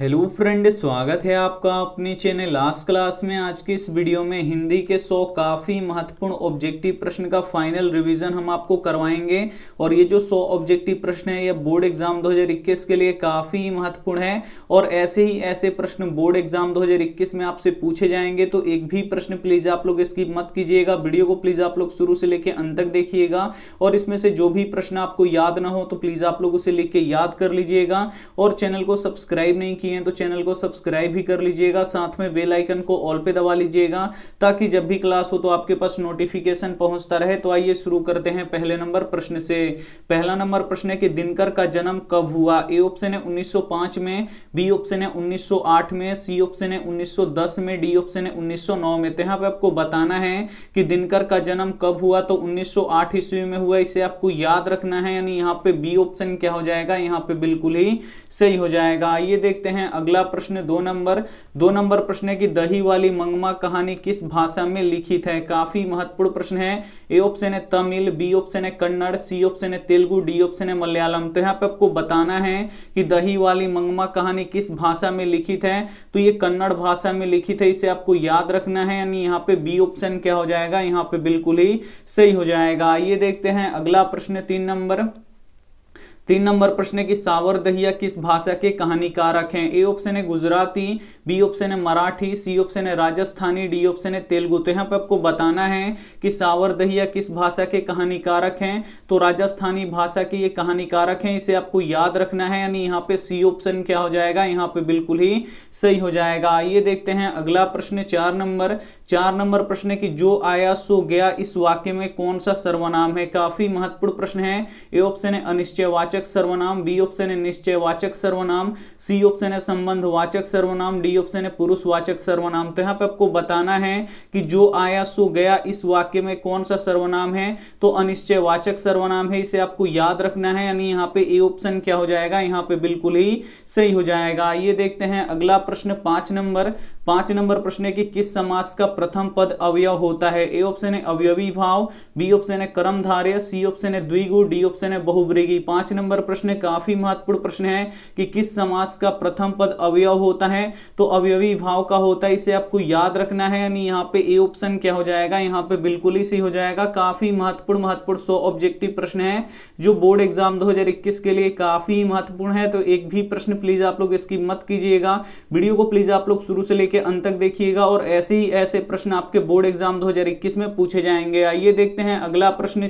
Hello friend, स्वागत है आपका अपने चैनल लास्ट क्लास में। आज की इस वीडियो में हिंदी के 100 काफ़ी महत्वपूर्ण ऑब्जेक्टिव प्रश्न का फाइनल रिवीजन हम आपको करवाएंगे। और ये जो 100 ऑब्जेक्टिव प्रश्न है ये बोर्ड एग्जाम 2021 के लिए काफ़ी महत्वपूर्ण है। और ऐसे ही ऐसे प्रश्न बोर्ड एग्जाम 2021 में आपसे पूछे जाएंगे, तो एक भी प्रश्न प्लीज़ आप लोग स्किप मत कीजिएगा। वीडियो को प्लीज़ आप लोग शुरू से लेकर अंत तक देखिएगा। और इसमें से जो भी प्रश्न आपको याद ना हो तो प्लीज़ आप लोग उसे लिख के याद कर लीजिएगा। और चैनल को सब्सक्राइब नहीं किए हैं तो चैनल को सब्सक्राइब भी कर लीजिएगा, साथ में बेल आइकन को ऑल पे दबा लीजिएगा ताकि जब भी क्लास हो तो आपके पास नोटिफिकेशन पहुंचता रहे। तो आइए शुरू करते हैं पहले नंबर प्रश्न से। पहला नंबर प्रश्न है कि दिनकर का जन्म कब हुआ। ए ऑप्शन है 1905 में, बी ऑप्शन है 1908 में, सी ऑप्शन है 1910 में, डी ऑप्शन है 1909 में। तो यहाँ पे आपको बताना है कि दिनकर का जन्म कब हुआ, तो 1908 ईस्वी में हुआ। इसे आपको याद रखना है, यानी यहाँ पे बी ऑप्शन क्या हो जाएगा, यहाँ पे बिल्कुल ही सही हो जाएगा। आइए देखते हैं अगला प्रश्न। दो नंबर प्रश्न है कि दही वाली मंगमा कहानी किस भाषा में लिखित है। काफी महत्वपूर्ण प्रश्न है। ए ऑप्शन है तमिल, बी ऑप्शन है कन्नड़, सी ऑप्शन है तेलुगु, डी ऑप्शन है मलयालम। तो यहाँ पे आपको बताना है कि दही वाली मंगमा कहानी किस भाषा में लिखित है, तो ये कन्नड़ भाषा में लिखित है। इसे आपको याद रखना है, यानी यहाँ पे बी ऑप्शन क्या हो जाएगा, यहाँ पे बिल्कुल ही सही हो जाएगा। आइए देखते हैं अगला प्रश्न। तीन नंबर प्रश्न है कि सावरदहिया किस भाषा के कहानीकारक हैं। ए ऑप्शन है गुजराती, बी ऑप्शन है मराठी, सी ऑप्शन है राजस्थानी, डी ऑप्शन है तेलुगु। तो यहाँ पे आपको बताना है कि सावरदहिया किस भाषा के कहानीकारक हैं, तो राजस्थानी भाषा के ये कहानीकारक हैं। इसे आपको याद रखना है, यानी यहाँ पे सी ऑप्शन क्या हो जाएगा, यहाँ पे बिल्कुल ही सही हो जाएगा। आइए देखते हैं अगला प्रश्न। चार नंबर प्रश्न है कि जो आया सो गया इस वाक्य में कौन सा सर्वनाम है। काफी महत्वपूर्ण प्रश्न है। ए ऑप्शन है अनिश्चयवाचक सर्वनाम, बी ऑप्शन है निश्चयवाचक सर्वनाम, सी ऑप्शन है संबंधवाचक सर्वनाम, डी ऑप्शन है पुरुषवाचक सर्वनाम। तो यहाँ पे आपको बताना है कि जो आया सो गया इस वाक्य में कौन सा सर्वनाम है, तो अनिश्चयवाचक सर्वनाम है। इसे आपको याद रखना है, यानी यहाँ पे ए ऑप्शन क्या हो जाएगा, यहाँ पे बिल्कुल ही सही हो जाएगा। ये देखते हैं अगला प्रश्न। पांच नंबर प्रश्न है कि किस समास का प्रथम पद अवयव होता है। ए ऑप्शन है अवयवी भाव, बी ऑप्शन है कर्मधारय, सी ऑप्शन है द्विगु, डी ऑप्शन है बहुब्रीगी। 5 नंबर प्रश्न काफी महत्वपूर्ण प्रश्न है कि किस समास का प्रथम पद अवयव होता है, तो अवयवी भाव का होता है। इसे आपको याद रखना है, यानी यहाँ पे ए ऑप्शन क्या हो जाएगा, यहाँ पे बिल्कुल ही सही हो जाएगा। काफी महत्वपूर्ण 100 ऑब्जेक्टिव प्रश्न है जो बोर्ड एग्जाम 2021 के लिए काफी महत्वपूर्ण है। तो एक भी प्रश्न प्लीज आप लोग इसकी मत कीजिएगा। वीडियो को प्लीज आप लोग शुरू से लेकर अंत तक देखिएगा, और ऐसे ही ऐसे प्रश्न आपके बोर्ड एग्जाम 2021 में पूछे जाएंगे। आइए देखते हैं अगला प्रश्न।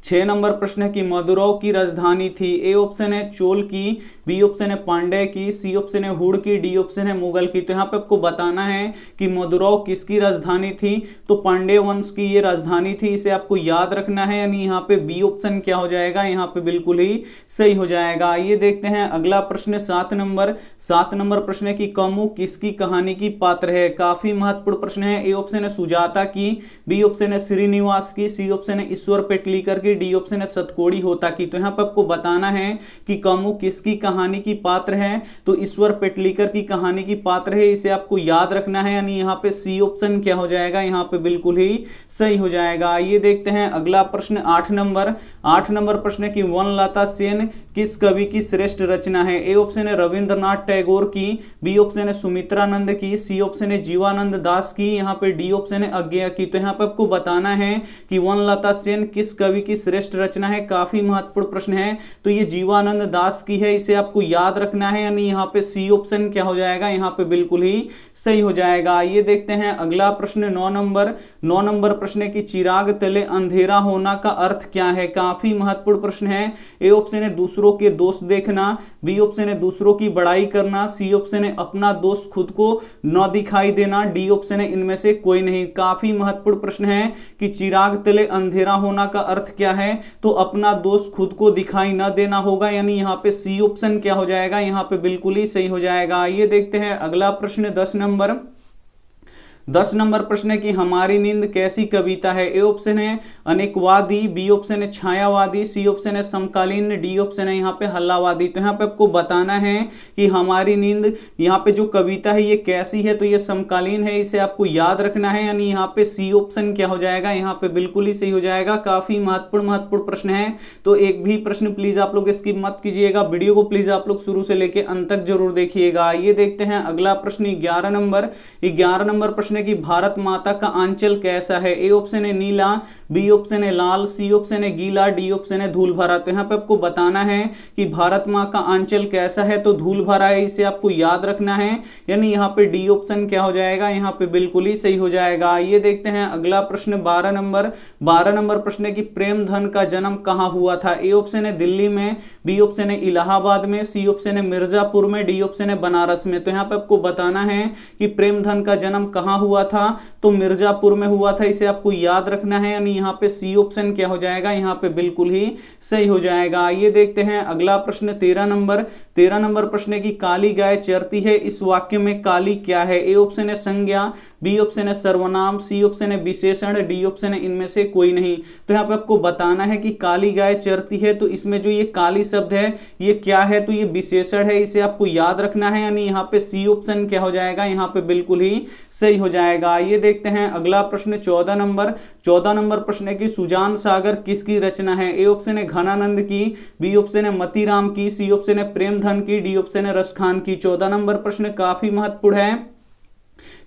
6 नंबर प्रश्न है कि मदुरौ की राजधानी थी। ए ऑप्शन है चोल की, बी ऑप्शन है पांड्य की, सी ऑप्शन है हुड़ की, डी ऑप्शन है मुगल की। तो यहाँ पे आपको बताना है कि मदुरौ किसकी राजधानी थी, तो पांड्य वंश की ये राजधानी थी। इसे आपको याद रखना है, यानी यहाँ पे बी ऑप्शन क्या हो जाएगा, यहाँ पे बिल्कुल ही सही हो जाएगा। आइए देखते हैं अगला प्रश्न। 7 नंबर प्रश्न है कि कमु किसकी कहानी की पात्र है। काफी महत्वपूर्ण प्रश्न है। ए ऑप्शन है सुजाता की, बी ऑप्शन है श्रीनिवास की, सी ऑप्शन है ईश्वर पेटलीकर की, डी ऑप्शन है सतकोड़ी होता की। तो यहाँ पर आपको बताना है कि कमु किसकी कहानी की पात्र है, तो ईश्वर पेटलीकर की कहानी की पात्र है। इसे आपको याद रखना है, यानी यहाँ पे सी ऑप्शन क्या हो जाएगा, यहाँ पे बिल्कुल ही सही हो जाएगा। आइए देखते हैं अगला प्रश्न। 8 नंबर प्रश्न है कि वनलता सेन किस कवि की श्रेष्ठ रचना है। ए ऑप्शन है रविंद्रनाथ टैगोर की, बी ऑप्शन है सुमित्रानंद की, सी ऑप्शन है जीवानंद दास की, यहाँ पे डी ऑप्शन है अज्ञेय की। तो यहाँ पे आपको बताना है कि वनलता सेन किस कवि की श्रेष्ठ रचना है। काफी महत्वपूर्ण प्रश्न है, तो ये जीवानंद दास की है। इसे आपको याद रखना है, यानी यहाँ पे सी ऑप्शन क्या हो जाएगा, यहाँ पे बिल्कुल ही सही हो जाएगा। ये देखते हैं अगला प्रश्न। 9 नंबर प्रश्न है कि चिराग तले अंधेरा होना का अर्थ क्या है। काफी महत्वपूर्ण प्रश्न है। ए ऑप्शन है दूसरों के दोष देखना, बी ऑप्शन है दूसरों की बड़ाई करना, सी ऑप्शन है अपना दोष खुद को न दिखाई देना, डी ऑप्शन है इनमें से कोई नहीं। काफी महत्वपूर्ण प्रश्न है कि चिराग तले अंधेरा होना का अर्थ क्या है, तो अपना दोष खुद को दिखाई न देना होगा, यानी यहाँ पे सी ऑप्शन क्या हो जाएगा, यहाँ पे बिल्कुल ही सही हो जाएगा। ये देखते हैं अगला प्रश्न। 10 नंबर प्रश्न है कि हमारी नींद कैसी कविता है। ए ऑप्शन है अनेकवादी, बी ऑप्शन है छायावादी, सी ऑप्शन है समकालीन, डी ऑप्शन है यहाँ पे हल्लावादी। तो यहाँ पे आपको बताना है कि हमारी नींद यहाँ पे जो कविता है ये कैसी है, तो ये समकालीन है, इसे आपको याद रखना है। यानी यहाँ पे सी ऑप्शन क्या हो जाएगा, यहाँ पे बिल्कुल ही सही हो जाएगा। काफी महत्वपूर्ण प्रश्न है, तो एक भी प्रश्न प्लीज आप लोग स्किप मत कीजिएगा, वीडियो को प्लीज आप लोग शुरू से लेके अंत तक जरूर देखिएगा। ये देखते हैं अगला प्रश्न 11 नंबर प्रश्न है कि भारत माता का आंचल कैसा है। ए ऑप्शन है नीला, बी ऑप्शन है लाल, सी ऑप्शन है गीला, डी ऑप्शन है धूल भरा। तो यहाँ पे आपको बताना है कि भारत माँ का आंचल कैसा है, तो धूल भरा है, इसे आपको याद रखना है। यानी यहाँ पे डी ऑप्शन क्या हो जाएगा, यहाँ पे बिल्कुल ही सही हो जाएगा। ये देखते हैं अगला प्रश्न 12 नंबर प्रश्न है कि प्रेमधन का जन्म कहाँ हुआ था। ए ऑप्शन है दिल्ली में, बी ऑप्शन है इलाहाबाद में, सी ऑप्शन है मिर्जापुर में, डी ऑप्शन है बनारस में। तो यहाँ पे आपको बताना है कि प्रेमधन का जन्म कहाँ हुआ था, तो मिर्जापुर में हुआ था, इसे आपको याद रखना है। यानी यहाँ पे सी ऑप्शन क्या हो जाएगा, यहाँ पे बिल्कुल ही सही हो जाएगा। ये देखते हैं अगला प्रश्न 13 नंबर प्रश्न है कि काली गाय चरती है, इस वाक्य में काली क्या है। ए ऑप्शन है संज्ञा, बी ऑप्शन है सर्वनाम, सी ऑप्शन है विशेषण, डी ऑप्शन है इनमें से कोई नहीं। तो यहाँ पे आपको बताना है कि काली गाय चरती है, तो इसमें जो ये काली शब्द है ये क्या है, तो ये विशेषण है, इसे आपको याद रखना है। यानी यहाँ पे सी ऑप्शन क्या हो जाएगा, यहाँ पे बिल्कुल ही सही हो जाएगा। ये देखते हैं अगला प्रश्न 14 नंबर प्रश्न है कि सुजान सागर किसकी रचना है। ए ऑप्शन है घनानंद की, बी ऑप्शन है मतीराम की, सी ऑप्शन है प्रेमधन की, डी ऑप्शन है रसखान की। 14 नंबर प्रश्न काफी महत्वपूर्ण है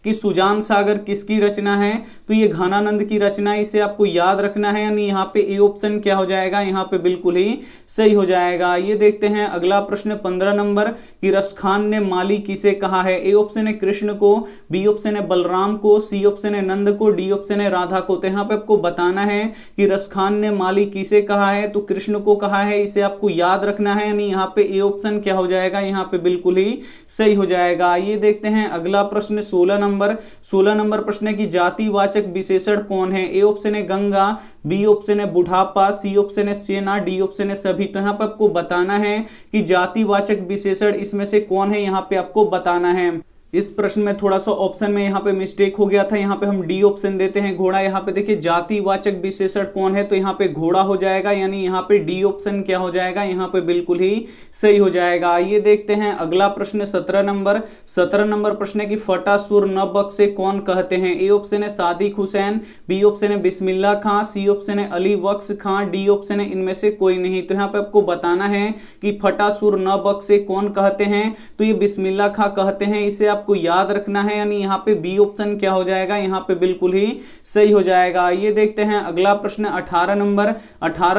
कि सुजान सागर किसकी रचना है, तो ये घनानंद की रचना है, इसे आपको याद रखना है। यानी यहाँ पे ए ऑप्शन क्या हो जाएगा, यहाँ पे बिल्कुल ही सही हो जाएगा। ये देखते हैं अगला प्रश्न 15 नंबर कि रसखान ने माली किसे कहा है। ए ऑप्शन है कृष्ण को, बी ऑप्शन है बलराम को, सी ऑप्शन है नंद को, डी ऑप्शन है राधा को। तो यहाँ पे आपको बताना है कि रसखान ने माली किसे कहा है, तो कृष्ण को कहा है, इसे आपको याद रखना है। यानी यहाँ पे ए ऑप्शन क्या हो जाएगा, यहाँ पे बिल्कुल ही सही हो जाएगा। ये देखते हैं अगला प्रश्न 16 नंबर प्रश्न है कि जातिवाचक विशेषण कौन है। ए ऑप्शन है गंगा, बी ऑप्शन है बुढ़ापा, सी ऑप्शन है सेना, डी ऑप्शन है सभी। तो यहाँ पे आपको बताना है कि जातिवाचक विशेषण इसमें से कौन है, यहाँ पे आपको बताना है। इस प्रश्न में थोड़ा सा ऑप्शन में यहाँ पे मिस्टेक हो गया था, यहाँ पे हम डी ऑप्शन देते हैं घोड़ा। यहाँ पे देखिए जातिवाचक विशेषण कौन है, तो यहाँ पे घोड़ा हो जाएगा। यानी यहाँ पे डी ऑप्शन क्या हो जाएगा, यहाँ पे बिल्कुल ही सही हो जाएगा। ये देखते हैं अगला प्रश्न 17 नंबर प्रश्न है कि फटासुर नबक से कौन कहते हैं। ए ऑप्शन है सादिक हुसैन, बी ऑप्शन है बिस्मिल्लाह खां, सी ऑप्शन है अली बख्श खां, डी ऑप्शन है इनमें से कोई नहीं। तो यहाँ पे आपको बताना है कि फटासुर नबक से कौन कहते हैं, तो ये बिस्मिल्लाह खां कहते हैं, इसे आपको याद रखना है। यानी यहाँ पे बी ऑप्शन क्या हो जाएगा, यहाँ पे बिल्कुल ही सही हो जाएगा। ये देखते हैं अगला प्रश्न 18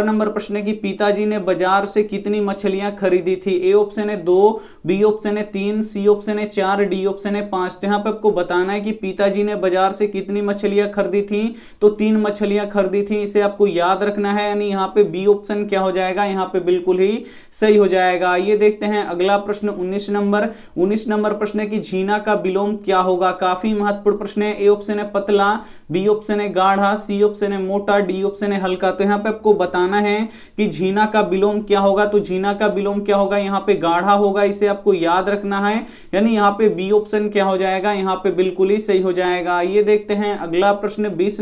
नंबर प्रश्न है कि पिताजी ने बाजार से कितनी मछलियां खरीदी थी। ए ऑप्शन है 2, बी ऑप्शन है 3, सी ऑप्शन है 4, डी ऑप्शन है 5। तो यहाँ पे आपको बताना है कि पिताजी ने बाजार से कितनी मछलियां खरीदी थी, तो 3 मछलियां खरीदी थी, इसे आपको याद रखना है। यानी यहाँ पे बी ऑप्शन क्या हो जाएगा, यहाँ पे बिल्कुल ही सही हो जाएगा। ये देखते हैं अगला प्रश्न 19 नंबर प्रश्न है कि झीना का विलोम क्या होगा। काफी महत्वपूर्ण प्रश्न है। ए ऑप्शन है पतला, बी ऑप्शन है गाढ़ा, सी ऑप्शन है मोटा, डी ऑप्शन है हल्का। तो यहाँ पे आपको बताना है कि झीना का विलोम क्या होगा, तो झीना का विलोम क्या होगा, यहाँ पे गाढ़ा होगा, इसे आपको याद रखना है। यानी यहाँ पे बी ऑप्शन क्या हो जाएगा, यहाँ पे बिल्कुल ही सही हो जाएगा। ये देखते हैं अगला प्रश्न 20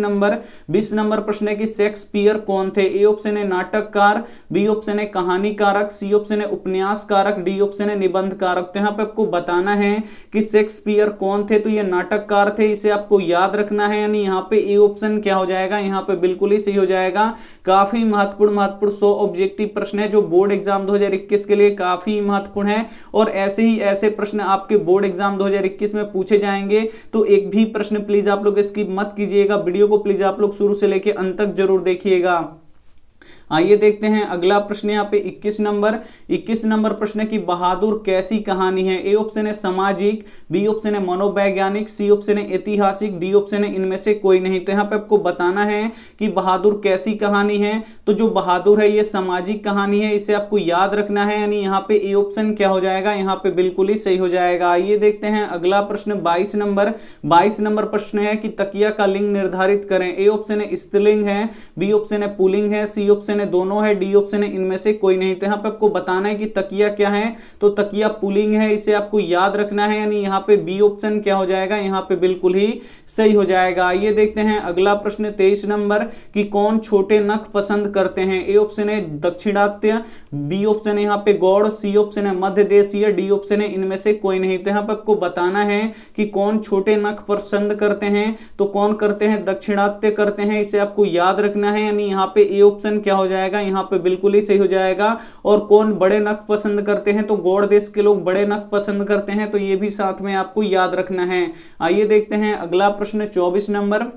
नंबर प्रश्न है कि शेक्सपियर कौन थे। ए ऑप्शन है नाटककार, बी ऑप्शन है कहानीकारक, सी ऑप्शन है उपन्यासकारक, डी ऑप्शन है निबंधकारक। तो यहाँ पे आपको बताना है कि शेक्सपियर कौन थे, तो ये नाटककार थे, इसे आपको याद रखना है। यानी यहाँ पे ए ऑप्शन क्या हो जाएगा, यहाँ पे बिल्कुल ही सही हो जाएगा। काफी महत्वपूर्ण 100 ऑब्जेक्टिव प्रश्न है जो बोर्ड एग्जाम 2021 के लिए काफी महत्वपूर्ण है, और ऐसे ही ऐसे प्रश्न आपके बोर्ड एग्जाम 2021 में पूछे जाएंगे। तो एक भी प्रश्न प्लीज आप लोग स्किप मत कीजिएगा, वीडियो को प्लीज आप लोग शुरू से लेकर अंत तक जरूर देखिएगा। आइए देखते हैं अगला प्रश्न यहाँ पे 21 नंबर प्रश्न है कि बहादुर कैसी कहानी है। ए ऑप्शन है सामाजिक, बी ऑप्शन है मनोवैज्ञानिक, सी ऑप्शन है ऐतिहासिक, डी ऑप्शन है इनमें से कोई नहीं। तो यहाँ पे आपको बताना है कि बहादुर कैसी कहानी है, तो जो बहादुर है ये सामाजिक कहानी है, इसे आपको याद रखना है। यानी यहाँ पे ए ऑप्शन क्या हो जाएगा, यहाँ पे बिल्कुल ही सही हो जाएगा। ये देखते हैं अगला प्रश्न 22 नंबर प्रश्न है कि तकिया का लिंग निर्धारित करें। ए ऑप्शन है स्त्रीलिंग है, बी ऑप्शन है पुल्लिंग है, सी ऑप्शन ऑप्शन है दोनों है, डी ऑप्शन है इनमें से कोई नहीं। तो यहाँ पे आपको बताना है कि तकिया क्या है, तो तकिया पुलिंग है, इसे आपको याद रखना है, यानी यहाँ पे बी ऑप्शन क्या हो जाएगा, यहाँ पे बिल्कुल ही सही हो जाएगा। ये देखते हैं अगला प्रश्न 23 नंबर कि कौन छोटे नख पसंद करते हैं। ए ऑप्शन है दक्षिणात्य, बी ऑप्शन है यहाँ पे गौड़, सी ऑप्शन है मध्य देशीय, डी ऑप्शन है इनमें से कोई नहीं। तो यहाँ पे आपको बताना है कि कौन छोटे नख पसंद करते हैं, तो कौन करते हैं, दक्षिणात्य करते हैं, इसे आपको याद रखना है, यानी यहाँ पे ए ऑप्शन क्या हो जाएगा, यहाँ पे बिल्कुल ही सही हो जाएगा। और कौन बड़े नख पसंद करते हैं, तो गौड़ देश के लोग बड़े नख पसंद करते हैं, तो ये भी साथ में आपको याद रखना है। आइए देखते हैं अगला प्रश्न 24 नंबर।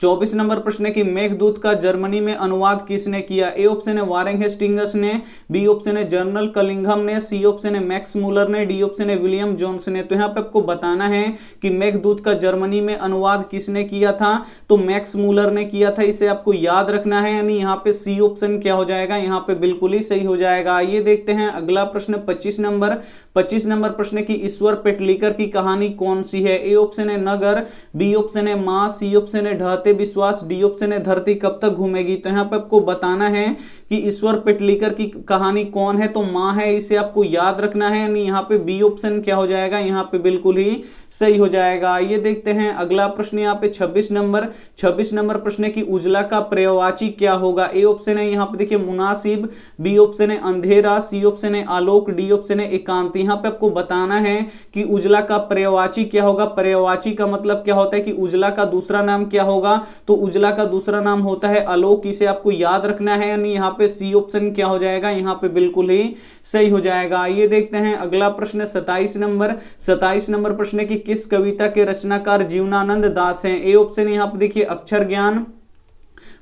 24 नंबर प्रश्न है कि मेघदूत का जर्मनी में अनुवाद किसने किया। ए ऑप्शन है वारेंग हेस्टिंग्स ने, बी ऑप्शन है जनरल कलिंघम ने, सी ऑप्शन है मैक्स मूलर ने, डी ऑप्शन है विलियम जोन्स ने। तो यहाँ पे आपको बताना है कि मेघदूत का जर्मनी में अनुवाद किसने किया था, तो मैक्स मूलर ने किया था, इसे आपको याद रखना है, यानी यहाँ पे सी ऑप्शन क्या हो जाएगा, यहाँ पे बिल्कुल ही सही हो जाएगा। ये देखते हैं अगला प्रश्न 25 नंबर। 25 नंबर प्रश्न की ईश्वर पेटलीकर की कहानी कौन सी है। ए ऑप्शन है नगर, बी ऑप्शन है मां, सी ऑप्शन है ढहते विश्वास, डी ऑप्शन है धरती कब तक घूमेगी। तो यहाँ पे आपको बताना है कि ईश्वर पेटलीकर की कहानी कौन है, तो मां है, इसे आपको याद रखना है, यानी यहाँ पे बी ऑप्शन क्या हो जाएगा, यहाँ पे बिल्कुल ही सही हो जाएगा। ये देखते हैं अगला प्रश्न यहाँ पे 26 नंबर। 26 नंबर प्रश्न की उजला का पर्यायवाची क्या होगा। ए ऑप्शन है यहाँ पे देखिए मुनासिब, बी ऑप्शन है अंधेरा, सी ऑप्शन है आलोक, डी ऑप्शन है एकांत। यहाँ पे आपको बताना है कि उजला का पर्यायवाची क्या होगा। पर्यायवाची का मतलब क्या होता है कि उजला का दूसरा नाम क्या होगा, तो उजला का दूसरा नाम होता है आलोक, इसे आपको याद रखना है, यानी यहाँ पे सी ऑप्शन क्या हो जाएगा, यहाँ पे बिल्कुल ही सही हो जाएगा। ये देखते हैं अगला प्रश्न 27 नंबर। 27 नंबर प्रश्न की किस कविता के रचनाकार जीवनानंद दास हैं। ए ऑप्शन यहाँ पे देखिए अक्षर ज्ञान,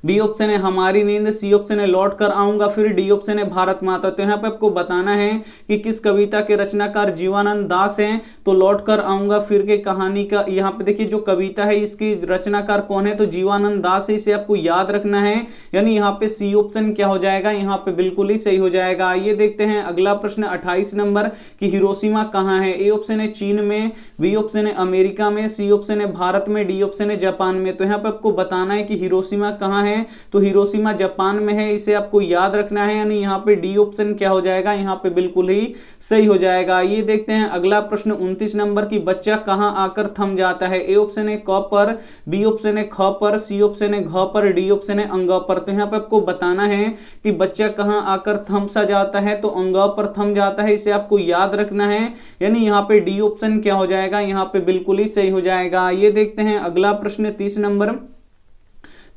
बी ऑप्शन है हमारी नींद, सी ऑप्शन है लौट कर आऊंगा, फिर डी ऑप्शन है भारत माता। तो यहाँ पे आपको बताना है कि किस कविता के रचनाकार जीवानंद दास हैं, तो लौट कर आऊंगा फिर के कहानी का, यहाँ पे देखिए जो कविता है इसकी रचनाकार कौन है, तो जीवानंद दास है, इसे आपको याद रखना है, यानी यहाँ पे सी ऑप्शन क्या हो जाएगा, यहाँ पे बिल्कुल ही सही हो जाएगा। ये देखते हैं अगला प्रश्न 28 नंबर कि हिरोशिमा कहाँ है। ए ऑप्शन है चीन में, बी ऑप्शन है अमेरिका में, सी ऑप्शन है भारत में, डी ऑप्शन है जापान में। तो यहाँ पे आपको बताना है कि हिरोशिमा कहाँ है, तो हिरोशिमा जापान में है, इसे आपको याद रखना है, यानी यहाँ पे डी ऑप्शन क्या हो जाएगा, यहाँ पे बिल्कुल ही सही हो जाएगा। ये देखते हैं अगला प्रश्न 29 नंबर की बच्चा कहां आकर थम जाता है। ए ऑप्शन है क पर, बी ऑप्शन है ख पर, सी ऑप्शन है घ पर, डी ऑप्शन है अंग पर। तो यहाँ पे आपको बताना है कि बच्चा कहां आकर थम सा जाता है, तो अंग पर थम जाता है, इसे आपको याद रखना है, यानी यहाँ पे डी ऑप्शन क्या हो जाएगा, यहाँ पे बिल्कुल ही सही हो जाएगा। ये देखते हैं अगला प्रश्न 30 नंबर।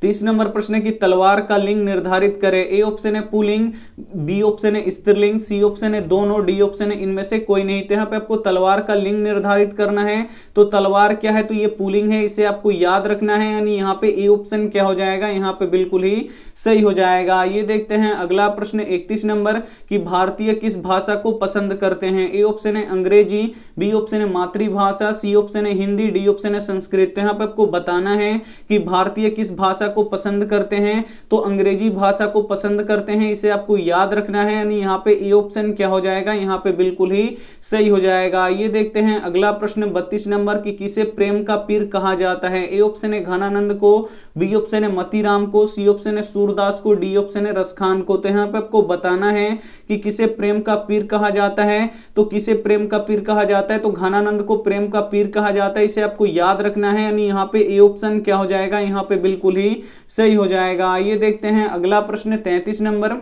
30 नंबर प्रश्न की तलवार का लिंग निर्धारित करें। ए ऑप्शन है पुल्लिंग, बी ऑप्शन है स्त्रीलिंग, सी ऑप्शन है दोनों, डी ऑप्शन है इनमें से कोई नहीं। तो यहाँ पे आपको तलवार का लिंग निर्धारित करना है, तो तलवार क्या है, तो ये पुल्लिंग है, इसे आपको याद रखना है, यानी यहाँ पे ए ऑप्शन क्या हो जाएगा, यहाँ पे बिल्कुल ही सही हो जाएगा। ये देखते हैं अगला प्रश्न 31 नंबर कि भारतीय किस भाषा को पसंद करते हैं। ए ऑप्शन है अंग्रेजी, बी ऑप्शन है मातृभाषा, सी ऑप्शन है हिंदी, डी ऑप्शन है संस्कृत। तो यहाँ पे आपको बताना है कि भारतीय किस भाषा को पसंद करते हैं, तो अंग्रेजी भाषा को पसंद करते हैं, इसे आपको याद रखना है, यानी यहाँ पे ए ऑप्शन क्या हो जाएगा, यहाँ पे बिल्कुल ही सही हो जाएगा। ये देखते हैं अगला प्रश्न 32 नंबर कि किसे प्रेम का पीर कहा जाता है। ए ऑप्शन है घनानंद को, बी ऑप्शन है मतीराम को, सी ऑप्शन है सूरदास को, डी ऑप्शन है रसखान को। तो यहाँ पे आपको बताना है कि किसे प्रेम का पीर कहा जाता है, तो किसे प्रेम का पीर कहा जाता है, तो घनानंद को प्रेम का पीर कहा जाता है, इसे आपको याद रखना है, यानी यहाँ पे ए ऑप्शन क्या हो जाएगा, यहाँ पे बिल्कुल ही सही हो जाएगा। ये देखते हैं अगला प्रश्न 33 नंबर।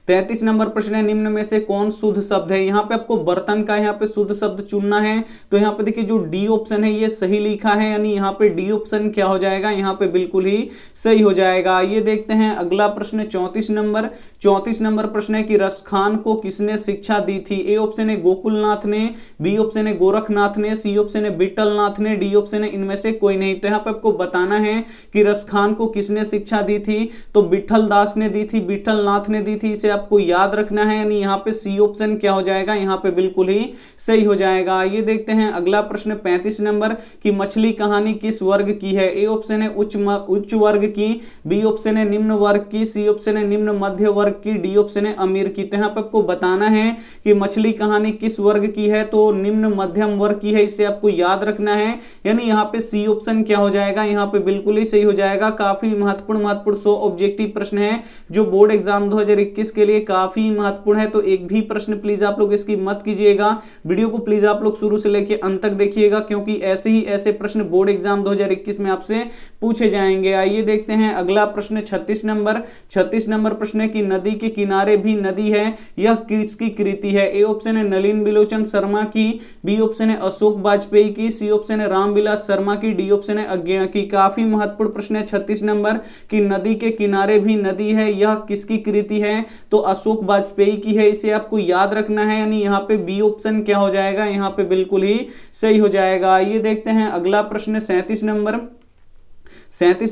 33 नंबर प्रश्न है निम्न में से कौन शुद्ध शब्द है। यहाँ पे आपको बर्तन का यहाँ पे शुद्ध शब्द चुनना है, तो यहाँ पे देखिए जो डी ऑप्शन है ये सही लिखा है, यानी यहाँ पे डी ऑप्शन क्या हो जाएगा, यहाँ पे बिल्कुल ही सही हो जाएगा। ये देखते हैं अगला प्रश्न 34 नंबर। 34 नंबर प्रश्न है कि रसखान को किसने शिक्षा दी थी। ए ऑप्शन है गोकुलनाथ ने, बी ऑप्शन है गोरखनाथ ने, सी ऑप्शन है बिट्टलनाथ ने, डी ऑप्शन है इनमें से कोई नहीं। तो यहाँ पे आपको बताना है कि रसखान को किसने शिक्षा दी थी, तो विठल दास ने दी थी, विठलनाथ ने दी थी, इसे आपको याद रखना है, यानी यहाँ पे सी ऑप्शन क्या हो जाएगा, यहाँ पे बिल्कुल ही सही हो जाएगा। ये देखते हैं अगला प्रश्न 35 नंबर की मछली कहानी किस वर्ग की है। ए ऑप्शन है उच्च वर्ग की, बी ऑप्शन है निम्न वर्ग की, सी ऑप्शन है निम्न मध्य वर्ग की, डी ऑप्शन है अमीर की। तो यहाँ पे आपको बताना है कि मछली कहानी किस वर्ग की है, तो निम्न मध्यम वर्ग की है, इसे आपको याद रखना है, यानी यहाँ पे सी ऑप्शन क्या हो जाएगा, यहाँ पे बिल्कुल ही सही हो जाएगा। काफी महत्वपूर्ण 100 ऑब्जेक्टिव प्रश्न है जो बोर्ड एग्जाम 2021 के लिए काफी महत्वपूर्ण है। तो एक भी प्रश्न प्लीज आप लोग इसकी मत कीजिएगा, वीडियो को प्लीज आप लोग शुरू से लेकर अंत तक देखिएगा, क्योंकि ऐसे ही ऐसे प्रश्न बोर्ड एग्जाम 2021 में आपसे पूछे जाएंगे। आइए देखते हैं अगला प्रश्न 36 नंबर प्रश्न है कि नदी के किनारे भी नदी है, यह किसकी कृति है। ए ऑप्शन है नलिन बिलोचन शर्मा की, बी ऑप्शन है अशोक वाजपेयी की, सी ऑप्शन है रामविलास शर्मा की, डी ऑप्शन है अज्ञा की। काफी महत्वपूर्ण प्रश्न है 36 नंबर की नदी के किनारे भी नदी है, यह किसकी कृति है, तो अशोक वाजपेयी की है, इसे आपको याद रखना है, यानी यहाँ पे बी ऑप्शन क्या हो जाएगा, यहाँ पे बिल्कुल ही सही हो जाएगा। ये देखते हैं अगला प्रश्न 37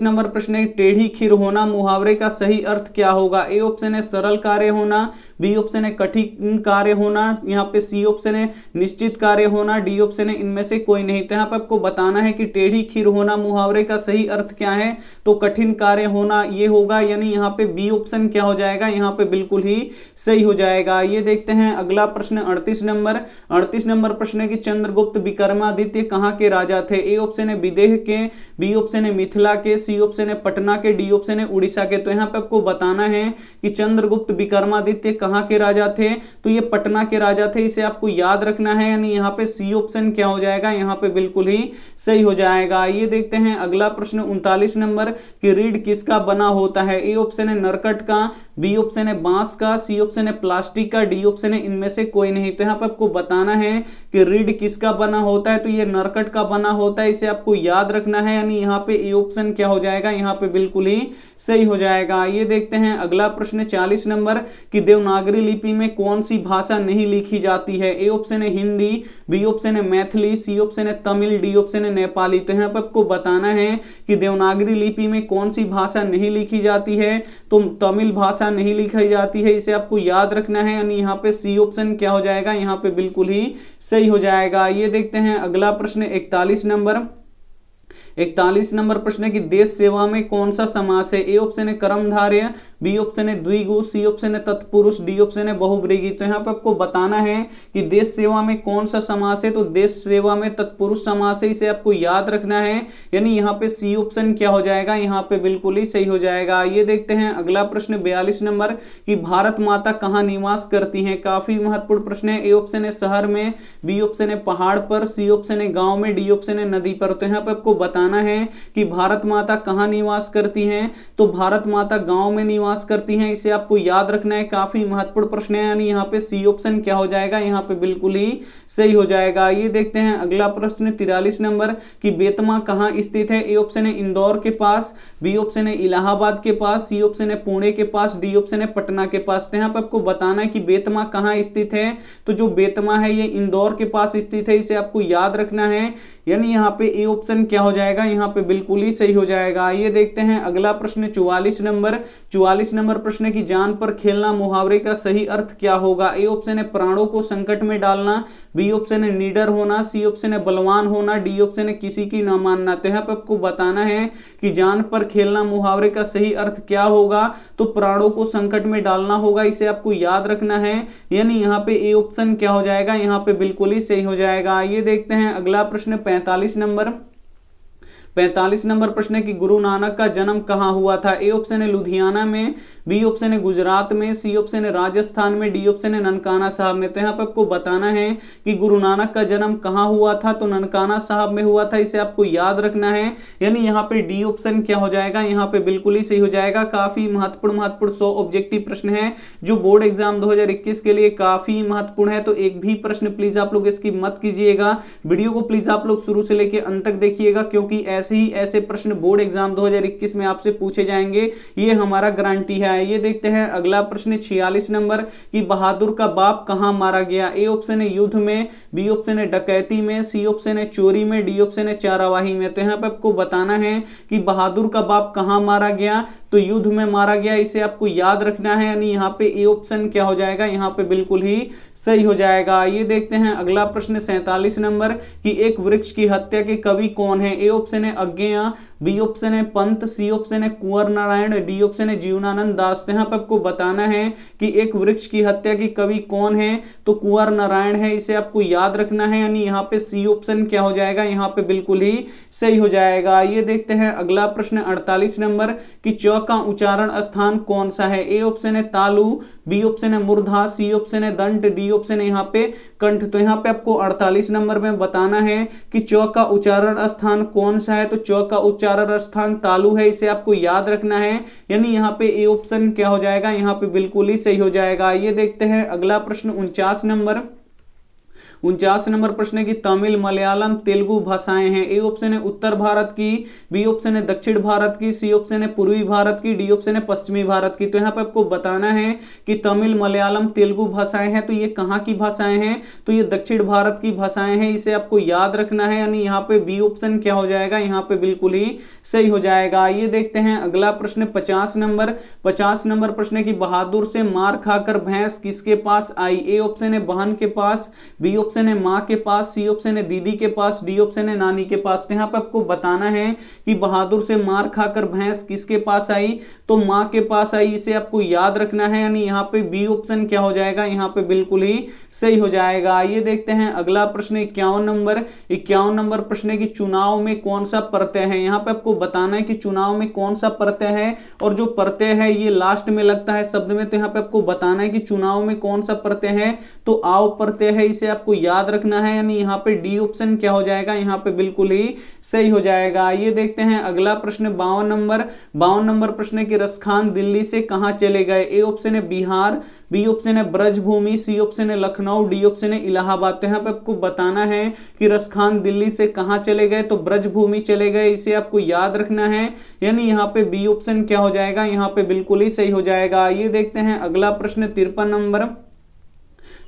नंबर प्रश्न है टेढ़ी खीर होना मुहावरे का सही अर्थ क्या होगा। ए ऑप्शन है सरल कार्य होना, बी ऑप्शन है कठिन कार्य होना, यहाँ पे सी ऑप्शन है निश्चित कार्य होना, डी ऑप्शन है इनमें से कोई नहीं। तो यहाँ पे आपको बताना है कि टेढ़ी खीर होना मुहावरे का सही अर्थ क्या है, तो कठिन कार्य होना ये होगा, यानी यहाँ पे बी ऑप्शन क्या हो जाएगा, यहाँ पे बिल्कुल ही सही हो जाएगा। ये देखते हैं अगला प्रश्न 38 नंबर प्रश्न है कि चंद्रगुप्त विक्रमादित्य कहाँ के राजा थे। ए ऑप्शन है विदेह के, बी ऑप्शन है मिथिला के, सी ऑप्शन है पटना के, डी ऑप्शन है उड़ीसा के। तो यहाँ पे आपको बताना है कि चंद्रगुप्त विक्रमादित्य कहाँ के राजा थे, तो ये पटना के राजा थे, इसे आपको याद रखना है, यानी यहाँ पे सी ऑप्शन क्या हो जाएगा, यहाँ पे बिल्कुल ही सही हो जाएगा। ये देखते हैं अगला प्रश्न 39 नंबर कि रीढ़ किसका बना होता है। ए ऑप्शन है नरकट का, बी ऑप्शन है बांस का, सी ऑप्शन है प्लास्टिक का, डी ऑप्शन है इनमें से कोई नहीं। तो यहाँ पे आपको बताना है कि रीढ़ किसका बना होता है, तो ये नरकट का बना होता है, इसे आपको याद रखना है, यानी यहाँ पे ए ऑप्शन क्या हो जाएगा, यहाँ पे बिल्कुल ही सही हो जाएगा। ये देखते हैं अगला प्रश्न 40 नंबर कि देवनागरी लिपि में कौन सी भाषा नहीं लिखी जाती है। ए ऑप्शन है हिंदी, बी ऑप्शन है मैथिली, सी ऑप्शन है तमिल, डी ऑप्शन है नेपाली। तो यहाँ पे आपको बताना है कि देवनागरी लिपि में कौन सी भाषा नहीं लिखी जाती है, तो तमिल भाषा नहीं लिखी जाती है, इसे आपको याद रखना है, यानी यहाँ पे सी ऑप्शन क्या हो जाएगा, यहाँ पे बिल्कुल ही सही हो जाएगा। ये देखते हैं अगला प्रश्न 41 नंबर प्रश्न है कि देश सेवा में कौन सा समास है। ए ऑप्शन है कर्मधारय, बी ऑप्शन है द्विगु, सी ऑप्शन है तत्पुरुष, डी ऑप्शन है बहुब्रीहि। तो यहाँ पे आपको बताना है कि देश सेवा में कौन सा समास है, तो देश सेवा में तत्पुरुष समास है, इसे आपको याद रखना है, यानी यहाँ पे सी ऑप्शन क्या हो जाएगा, यहाँ पे बिल्कुल ही सही हो जाएगा। ये देखते हैं अगला प्रश्न 42 नंबर कि भारत माता कहाँ निवास करती हैं। काफी महत्वपूर्ण प्रश्न है। ए ऑप्शन है शहर में, बी ऑप्शन है पहाड़ पर, सी ऑप्शन है गाँव में, डी ऑप्शन है नदी पर। तो यहाँ पे आपको बताना है कि भारत माता कहां निवास करती हैं, तो भारत माता गांव में निवास करती हैं, इसे आपको याद रखना है। काफी महत्वपूर्ण प्रश्न है, यानी यहाँ पे सी ऑप्शन क्या हो जाएगा, यहाँ पे बिल्कुल ही सही हो जाएगा। ये देखते हैं अगला प्रश्न 43 नंबर कि बेतमा कहां स्थित है। ए ऑप्शन है इंदौर के पास, बी ऑप्शन है इलाहाबाद के पास, सी ऑप्शन है पुणे के पास, डी ऑप्शन है पटना के पास। तो यहाँ पे आपको बताना है कि बेतमा कहां स्थित है, तो जो बेतमा है ये इंदौर के पास स्थित है, इसे आपको याद रखना है, यानी यहाँ पे ए ऑप्शन क्या हो जाएगा, यहाँ पे बिल्कुल ही सही हो जाएगा। ये देखते हैं अगला प्रश्न 44 नंबर प्रश्न की जान पर खेलना मुहावरे का सही अर्थ क्या होगा। ए ऑप्शन है प्राणों को संकट में डालना, बी ऑप्शन है निडर होना, सी ऑप्शन है बलवान होना, डी ऑप्शन है किसी की ना मानना। तो यहाँ पे आपको बताना है कि जान पर खेलना मुहावरे का सही अर्थ क्या होगा, तो प्राणों को संकट में डालना होगा, इसे आपको याद रखना है, यानी यहाँ पे ए ऑप्शन क्या हो जाएगा, यहाँ पे बिल्कुल ही सही हो जाएगा। ये देखते हैं अगला प्रश्न 45 नंबर प्रश्न है कि गुरु नानक का जन्म कहां हुआ था। ए ऑप्शन है लुधियाना में, बी ऑप्शन है गुजरात में, सी ऑप्शन है राजस्थान में, डी ऑप्शन है ननकाना साहब में। तो यहाँ पे आपको बताना है कि गुरु नानक का जन्म कहां हुआ था, तो ननकाना साहब में हुआ था, इसे आपको याद रखना है, यानी यहाँ पे डी ऑप्शन क्या हो जाएगा, यहाँ पे बिल्कुल ही सही हो जाएगा। काफी महत्वपूर्ण 100 ऑब्जेक्टिव प्रश्न है जो बोर्ड एग्जाम 2021 के लिए काफी महत्वपूर्ण है। तो एक भी प्रश्न प्लीज आप लोग इसकी मत कीजिएगा, वीडियो को प्लीज आप लोग शुरू से लेकर अंत तक देखिएगा, क्योंकि ऐसे ही ऐसे प्रश्न बोर्ड एग्जाम 2021 में आपसे पूछे जाएंगे, ये हमारा गारंटी है। ये देखते हैं अगला प्रश्न 46 नंबर कि बहादुर का बाप कहां मारा गया। ए ऑप्शन है युद्ध में, बी ऑप्शन है डकैती में, सी ऑप्शन है चोरी में, डी ऑप्शन है चारावाही में। तो यहाँ पे आपको बताना है कि बहादुर का बाप कहां मारा गया, तो युद्ध में मारा गया, इसे आपको याद रखना है। यानी यहाँ पे ए ऑप्शन क्या हो जाएगा, यहाँ पे बिल्कुल ही सही हो जाएगा। ये देखते हैं अगला प्रश्न 47 नंबर कि एक वृक्ष की हत्या के कवि कौन है। ए ऑप्शन है अज्ञेय, बी ऑप्शन है पंत, सी ऑप्शन है कुंवर नारायण, डी ऑप्शन है जीवनानंद दास। तो यहाँ पे आपको बताना है कि एक वृक्ष की हत्या के कवि कौन है, तो कुंवर नारायण है, इसे आपको याद रखना है। यानी यहाँ पे सी ऑप्शन क्या हो जाएगा, यहाँ पे बिल्कुल ही सही हो जाएगा। ये देखते हैं अगला प्रश्न 48 नंबर कि च का उच्चारण स्थान कौन सा है। ए ऑप्शन है तालु, बी ऑप्शन है मूर्धा, सी ऑप्शन है दंत, डी ऑप्शन है यहाँ पे कंठ। तो यहाँ पे आपको 48 नंबर में बताना है कि च का उच्चारण स्थान कौन सा है, तो च का उच्चारण स्थान तालु है, इसे आपको याद रखना है। यानी यहाँ पे ए ऑप्शन क्या हो जाएगा, यहाँ पे बिल्कुल ही सही हो जाएगा। ये देखते हैं अगला प्रश्न 49 नंबर। 49 नंबर प्रश्न की तमिल, मलयालम, तेलुगु भाषाएं हैं। ए ऑप्शन है उत्तर भारत की, बी ऑप्शन है दक्षिण भारत की, सी ऑप्शन है पूर्वी भारत की, डी ऑप्शन है पश्चिमी भारत की। तो यहाँ पे आपको बताना है कि तमिल, मलयालम, तेलुगु भाषाएं हैं, तो ये कहाँ की भाषाएं हैं, तो ये दक्षिण भारत की भाषाएं हैं, इसे आपको याद रखना है। यानी यहाँ पे बी ऑप्शन क्या हो जाएगा, यहाँ पे बिल्कुल ही सही हो जाएगा। ये देखते हैं अगला प्रश्न 50 नंबर। 50 नंबर प्रश्न की बहादुर से मार खाकर भैंस किसके पास आई। ए ऑप्शन है बहन के पास, बी ऑप्शन है मां के पास, सी ऑप्शन है दीदी के पास, डी ऑप्शन है नानी के पास। तो यहाँ पे आपको बताना है कि बहादुर से मार खाकर भैंस किसके पास आई, तो मां के पास आई, इसे आपको याद रखना है। यानी यहाँ पे बी ऑप्शन क्या हो जाएगा, यहाँ पे बिल्कुल ही सही हो जाएगा। ये देखते हैं अगला प्रश्न 51 नंबर। 51 नंबर प्रश्न की चुनाव में कौन सा प्रत्यय है। यहाँ पे आपको बताना है कि चुनाव में कौन सा प्रत्यय है, और जो प्रत्यय है ये लास्ट में लगता है शब्द में। तो यहाँ पे आपको बताना है कि चुनाव में कौन सा प्रत्यय है, तो आव प्रत्यय है, इसे आपको याद रखना है। यानी यहाँ पे डी ऑप्शन क्या हो जाएगा, यहाँ पे बिल्कुल ही सही हो जाएगा। ये देखते हैं अगला प्रश्न 52 नंबर। 52 नंबर प्रश्न की रसखान दिल्ली से कहां चले गए। ए ऑप्शन है बिहार, बी ऑप्शन है ब्रजभूमि, सी ऑप्शन है लखनऊ, डी ऑप्शन है इलाहाबाद। तो यहाँ पे आपको बताना है कि रसखान दिल्ली से कहां चले गए, तो ब्रजभूमि चले गए, इसे आपको याद रखना है। यानी यहाँ पे बी ऑप्शन क्या हो जाएगा, यहाँ पे बिल्कुल ही सही हो जाएगा। ये देखते हैं अगला प्रश्न 53 नंबर।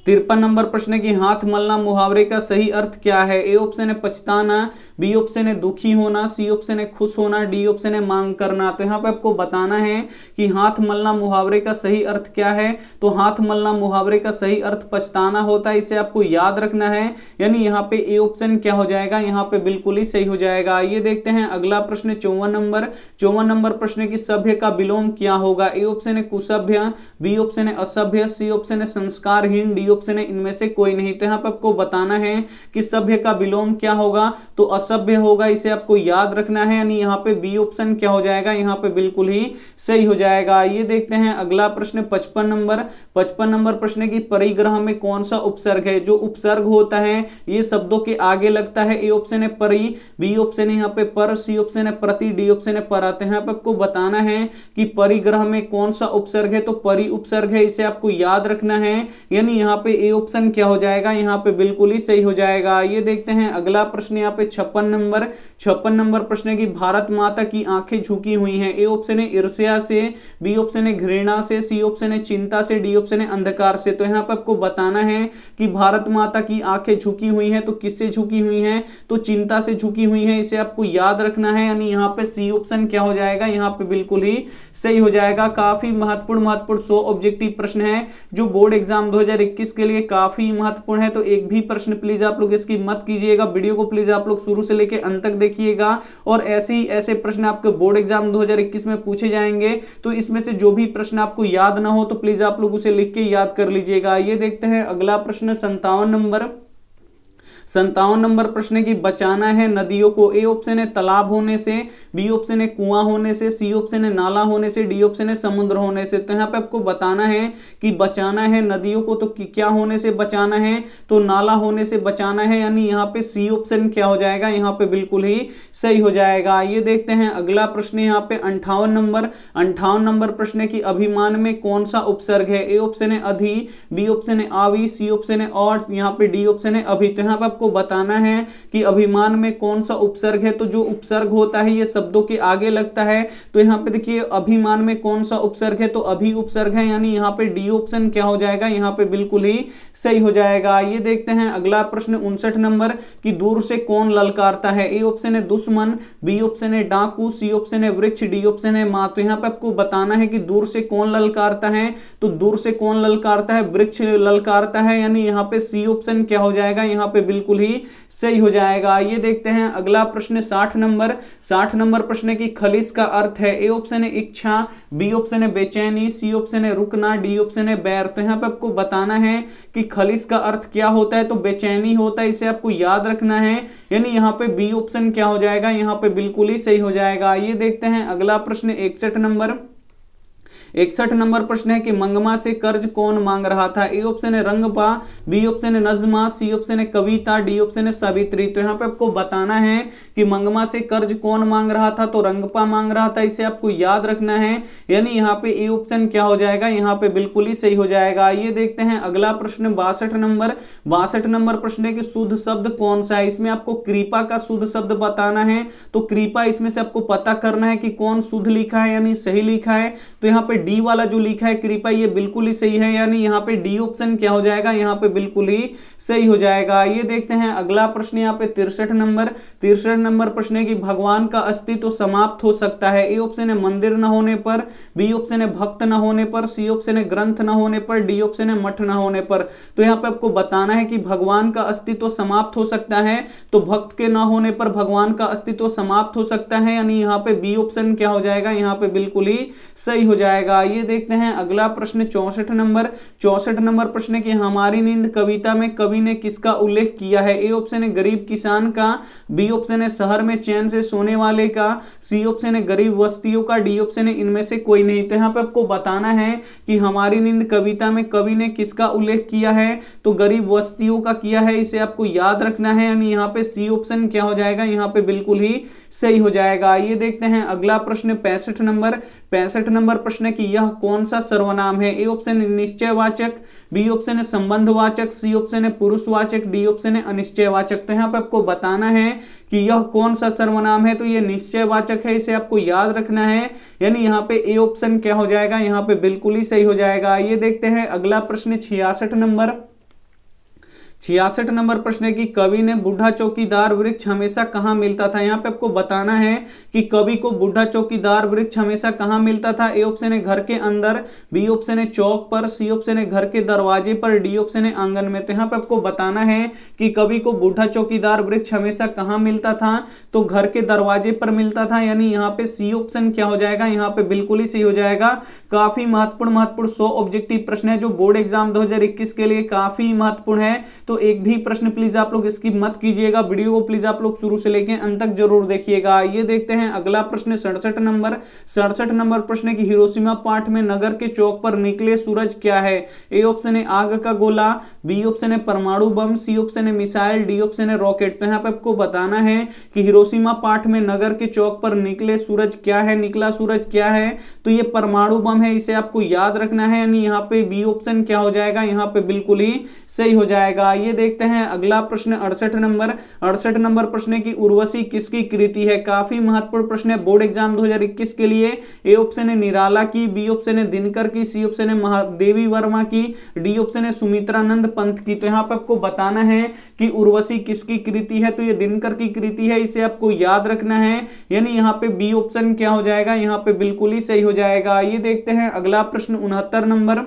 53 नंबर प्रश्न की हाथ मलना मुहावरे का सही अर्थ क्या है। ए ऑप्शन है पछताना, बी ऑप्शन है दुखी होना, सी ऑप्शन है खुश होना, डी ऑप्शन है मांग करना। तो यहाँ पे आपको बताना है कि हाथ मलना मुहावरे का सही अर्थ क्या है, तो हाथ मलना मुहावरे का सही अर्थ पछताना होता है, इसे आपको याद रखना है। यानी यहाँ पे ए ऑप्शन क्या हो जाएगा, यहाँ पे बिल्कुल ही सही हो जाएगा। ये देखते हैं अगला प्रश्न 54 नंबर। 54 नंबर प्रश्न की सभ्य का विलोम क्या होगा। ए ऑप्शन है कुसभ्य, बी ऑप्शन है असभ्य, सी ऑप्शन है संस्कारहीन, डी ऑप्शन है इनमें से कोई नहीं। तो यहाँ पे आपको बताना है कि सभ्य का विलोम क्या होगा, तो असभ्य होगा, इसे आपको याद रखना है। यानी यहाँ पे बी ऑप्शन क्या हो जाएगा, यहाँ पे बिल्कुल ही सही हो जाएगा। ये देखते हैं अगला प्रश्न 55 नंबर। 55 नंबर प्रश्न की परिग्रह में कौन सा उपसर्ग है। जो उपसर्ग होता है ये शब्दों के आगे लगता है। ए ऑप्शन है परि, बी ऑप्शन है यहाँ पे पर, सी ऑप्शन है प्रति, डी ऑप्शन है पर। आते हैं यहाँ पे आपको बताना है कि परिग्रह में कौन सा उपसर्ग है, तो परि उपसर्ग है, इसे आपको याद रखना है। यानी यहाँ पे ए ऑप्शन क्या हो जाएगा, यहाँ पे बिल्कुल ही सही हो जाएगा। ये देखते हैं अगला प्रश्न यहाँ पे 56 नंबर। 56 नंबर प्रश्न की भारत माता की आंखें झुकी हुई हैं। ए ऑप्शन है ईर्ष्या से, बी ऑप्शन है घृणा से, सी ऑप्शन है चिंता से, डी ऑप्शन है अंधकार से। तो यहाँ पे आपको बताना है कि भारत माता की आंखें झुकी हुई हैं, तो किससे झुकी हुई हैं, तो चिंता से झुकी हुई हैं, इसे आपको याद रखना है। यानी यहाँ पे सी ऑप्शन क्या हो जाएगा, यहाँ पे बिल्कुल ही सही हो जाएगा। काफी महत्वपूर्ण 100 ऑब्जेक्टिव प्रश्न है जो बोर्ड एग्जाम 2021 के लिए काफी महत्वपूर्ण है। तो एक भी प्रश्न प्लीज आप लोग इसकी मत कीजिएगा, वीडियो को प्लीज आप लोग शुरू से लेकर अंत तक देखिएगा। और ऐसे ही ऐसे प्रश्न आपके बोर्ड एग्जाम 2021 में पूछे जाएंगे, तो इसमें से जो भी प्रश्न आपको याद ना हो तो प्लीज आप लोग उसे लिख के याद कर लीजिएगा। ये देखते हैं अगला प्रश्न 57 नंबर। 57 नंबर प्रश्न की बचाना है नदियों को। ए ऑप्शन है तालाब होने से, बी ऑप्शन है कुआं होने से, सी ऑप्शन है नाला होने से, डी ऑप्शन है समुद्र होने से। तो यहाँ पे आपको बताना है कि बचाना है नदियों को, तो क्या होने से बचाना है, तो नाला होने से बचाना है। यानी यहाँ पे सी ऑप्शन क्या हो जाएगा, यहाँ पे बिल्कुल ही सही हो जाएगा। ये देखते हैं अगला प्रश्न यहाँ पे 58 नंबर। 58 नंबर प्रश्न की अभिमान में कौन सा उपसर्ग है। ए ऑप्शन है अधि, बी ऑप्शन है आवि, सी ऑप्शन है और, यहाँ पे डी ऑप्शन है अभी। तो यहाँ पे आपको बताना है कि अभिमान में कौन सा उपसर्ग है। तो जो उपसर्ग होता है ये शब्दों के आगे लगता है, तो यहाँ पे देखिए अभिमान में कौन सा उपसर्ग है, तो अभी उपसर्ग है, यानी यहाँ पे डी ऑप्शन क्या हो जाएगा, यहाँ पे बिल्कुल ही सही हो जाएगा। ये देखते हैं अगला प्रश्न 59 नंबर कि दूर से कौन ललकारता है। ए ऑप्शन है दुश्मन, बी ऑप्शन है डाकू, सी ऑप्शन है वृक्ष, डी ऑप्शन है मां। तो यहाँ पे आपको बताना है कि दूर से कौन ललकारता है, तो दूर से कौन ललकारता है, वृक्ष ललकारता है, यानी यहाँ पे सी ऑप्शन क्या हो जाएगा, यहाँ पे बिल्कुल ही सही हो जाएगा। ये देखते हैं अगला प्रश्न 60 नंबर। 60 नंबर प्रश्न की खलिश का अर्थ है। ए ऑप्शन है इच्छा, बी ऑप्शन है बेचैनी, सी ऑप्शन है रुकना, डी ऑप्शन है बैर। तो यहाँ पे आपको बताना है कि खलिश का अर्थ क्या होता है, तो बेचैनी होता है, इसे आपको याद रखना है, यानी यहाँ पे बी ऑप्शन क्या हो जाएगा, यहाँ पे बिल्कुल ही सही हो जाएगा। ये देखते हैं अगला प्रश्न 61 नंबर। 61 नंबर प्रश्न है कि मंगमा से कर्ज कौन मांग रहा था। ए ऑप्शन है रंगपा, बी ऑप्शन है नजमा, सी ऑप्शन है कविता, डी ऑप्शन है सावित्री। तो यहाँ पे आपको बताना है कि मंगमा से कर्ज कौन मांग रहा था, तो रंगपा मांग रहा था, इसे आपको याद रखना है, यानी यहाँ पे ए ऑप्शन क्या हो जाएगा, यहाँ पे बिल्कुल ही सही हो जाएगा। ये देखते हैं अगला प्रश्न 62 नंबर। 62 नंबर प्रश्न है कि शुद्ध शब्द कौन सा है। इसमें आपको कृपा का शुद्ध शब्द बताना है, तो कृपा इसमें से आपको पता करना है कि कौन शुद्ध लिखा है यानी सही लिखा है। तो यहाँ पे डी वाला जो लिखा है कृपा, ये बिल्कुल ही सही है, यानी यहाँ पे डी ऑप्शन क्या हो जाएगा, यहाँ पे बिल्कुल ही सही हो जाएगा। ये देखते हैं अगला प्रश्न यहाँ पे 63 नंबर। 63 नंबर प्रश्न है कि भगवान का अस्तित्व समाप्त हो सकता है। ए ऑप्शन है मंदिर न होने पर, बी ऑप्शन है भक्त न होने पर, सी ऑप्शन है ग्रंथ न होने पर, डी ऑप्शन है मठ न होने पर। तो यहाँ पे आपको बताना है कि भगवान का अस्तित्व समाप्त हो सकता है, तो भक्त के न होने पर भगवान का अस्तित्व समाप्त हो सकता है, यानी यहाँ पे बी ऑप्शन क्या हो जाएगा, यहाँ पे बिल्कुल ही सही हो जाएगा। ये देखते हैं अगला प्रश्न 64 नंबर। 64 नंबर प्रश्न है कि हमारी नींद कविता में कवि ने किसका उल्लेख किया है। ए ऑप्शन है गरीब किसान का, बी ऑप्शन है शहर में चैन से सोने वाले का, सी ऑप्शन है गरीब बस्तियों का, डी ऑप्शन है इनमें से कोई नहीं। तो यहाँ पे आपको बताना है कि हमारी नींद कविता में कवि ने किसका उल्लेख किया है, तो गरीब बस्तियों का किया है, इसे आपको याद रखना है, यानी यहाँ पे सी ऑप्शन क्या हो जाएगा, यहाँ पे बिल्कुल ही सही हो जाएगा। ये देखते हैं अगला प्रश्न 65 नंबर। 65 नंबर प्रश्न है कि यह कौन सा सर्वनाम है। ए ऑप्शन है निश्चयवाचक, बी ऑप्शन है संबंधवाचक, सी ऑप्शन है पुरुषवाचक, डी ऑप्शन है अनिश्चयवाचक। तो यहाँ पे आपको बताना है कि यह कौन सा सर्वनाम है, तो ये निश्चयवाचक है, इसे आपको याद रखना है, यानी यहाँ पे ए ऑप्शन क्या हो जाएगा, यहाँ पे बिल्कुल ही सही हो जाएगा। ये देखते हैं अगला प्रश्न 66 नंबर। 66 नंबर प्रश्न है कि कवि ने बूढ़ा चौकीदार वृक्ष हमेशा कहाँ मिलता था। यहाँ पे आपको बताना है कि कवि को बूढ़ा चौकीदार वृक्ष हमेशा कहाँ मिलता था। ए ऑप्शन है घर के अंदर, बी ऑप्शन है चौक पर, सी ऑप्शन है घर के दरवाजे पर, डी ऑप्शन है आंगन में। तो यहाँ पे आपको बताना है कि कवि को बूढ़ा चौकीदार वृक्ष हमेशा कहाँ मिलता था, तो घर के दरवाजे पर मिलता था, यानी यहाँ पे सी ऑप्शन क्या हो जाएगा, यहाँ पे बिल्कुल ही सही हो जाएगा। काफी महत्वपूर्ण 100 ऑब्जेक्टिव प्रश्न है जो बोर्ड एग्जाम 2021 के लिए काफी महत्वपूर्ण है, तो एक भी प्रश्न प्लीज आप लोग स्किप मत कीजिएगा, वीडियो को प्लीज आप लोग शुरू से लेकर अंत तक जरूर देखिएगा। ये देखते हैं अगला प्रश्न 67 नंबर। 67 नंबर प्रश्न है कि हिरोशिमा पाठ में नगर के चौक पर निकले सूरज क्या है। ए ऑप्शन है आग का गोला, बी ऑप्शन है परमाणु बम, सी ऑप्शन है मिसाइल, डी ऑप्शन है रॉकेट। तो यहाँ पे आपको बताना है कि हिरोशिमा पाठ में नगर के चौक पर निकले सूरज क्या है, निकला सूरज क्या है, तो ये परमाणु बम है, इसे आपको याद रखना है, यानी यहाँ पे बी ऑप्शन क्या हो जाएगा, यहाँ पे बिल्कुल ही सही हो जाएगा। ये देखते हैं अगला प्रश्न 68 नंबर। 68 नंबर प्रश्न है कि उर्वशी किसकी कृति है। काफी महत्वपूर्ण प्रश्न है बोर्ड एग्जाम 2021 के लिए। ए ऑप्शन है निराला की, बी ऑप्शन है दिनकर की, सी ऑप्शन है महादेवी वर्मा की, डी ऑप्शन है सुमित्रानंद पंत की। तो यहाँ पे आपको बताना है कि उर्वशी किसकी कृति है, तो ये दिनकर की कृति है, इसे आपको याद रखना है, यानी यहाँ पे बी ऑप्शन क्या हो जाएगा, यहाँ पे बिल्कुल ही सही हो जाएगा। ये देखते हैं अगला प्रश्न 69 नंबर।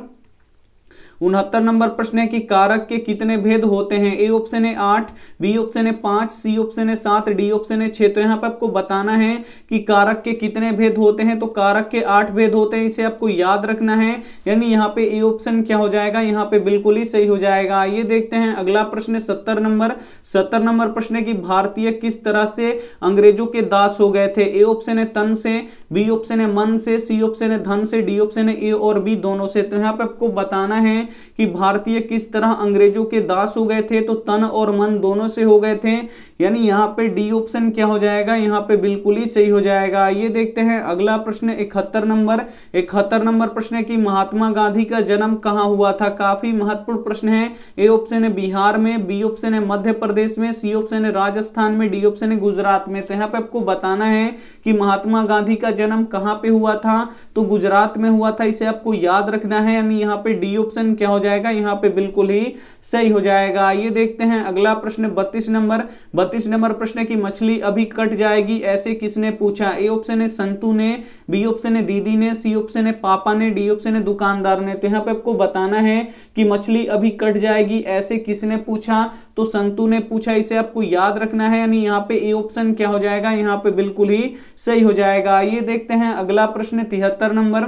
69 नंबर प्रश्न है कि कारक के कितने भेद होते हैं। ए ऑप्शन है 8, बी ऑप्शन है 5, सी ऑप्शन है 7, डी ऑप्शन है 6। तो यहाँ पे आपको बताना है कि कारक के कितने भेद होते हैं, तो कारक के 8 भेद होते हैं, इसे आपको याद रखना है, यानी यहाँ पे ए ऑप्शन क्या हो जाएगा, यहाँ पे बिल्कुल ही सही हो जाएगा। ये देखते हैं अगला प्रश्न 70 नंबर। 70 नंबर प्रश्न है कि भारतीय किस तरह से अंग्रेजों के दास हो गए थे। ए ऑप्शन है तन से, बी ऑप्शन है मन से, सी ऑप्शन है धन से, डी ऑप्शन है ए और बी दोनों से। तो यहाँ पे आपको बताना है कि भारतीय किस तरह अंग्रेजों के दास हो गए थे, तो तन और मन दोनों से हो गए थे, यानी यहाँ पे डी ऑप्शन क्या हो जाएगा, यहाँ पे बिल्कुल ही सही हो जाएगा। ये देखते हैं अगला प्रश्न 71 नंबर प्रश्न है कि महात्मा गांधी का जन्म कहाँ हुआ था। काफी महत्वपूर्ण प्रश्न है। ए ऑप्शन है बिहार में, बी ऑप्शन है मध्य प्रदेश में, सी ऑप्शन है राजस्थान में, डी ऑप्शन है गुजरात में। तो यहाँ पे आपको बताना है कि महात्मा गांधी का जन्म कहाँ पे हुआ था, तो गुजरात में हुआ था, इसे आपको याद रखना है, यानी यहाँ पे डी ऑप्शन क्या हो जाएगा, यहाँ पे बिल्कुल ही सही हो जाएगा। ये देखते हैं अगला प्रश्न 32 नंबर प्रश्न है कि मछली अभी कट जाएगी ऐसे किसने पूछा। ए ऑप्शन है संतू ने, बी ऑप्शन है दीदी ने, सी ऑप्शन है पापा ने, डी ऑप्शन है दुकानदार ने। तो यहाँ पे आपको बताना है कि मछली अभी कट जाएगी ऐसे किसने पूछा, तो संतू ने पूछा, इसे आपको याद रखना है, यानी यहाँ पे ए ऑप्शन क्या हो जाएगा, यहाँ पे बिल्कुल ही सही हो जाएगा। ये देखते हैं अगला प्रश्न 73 नंबर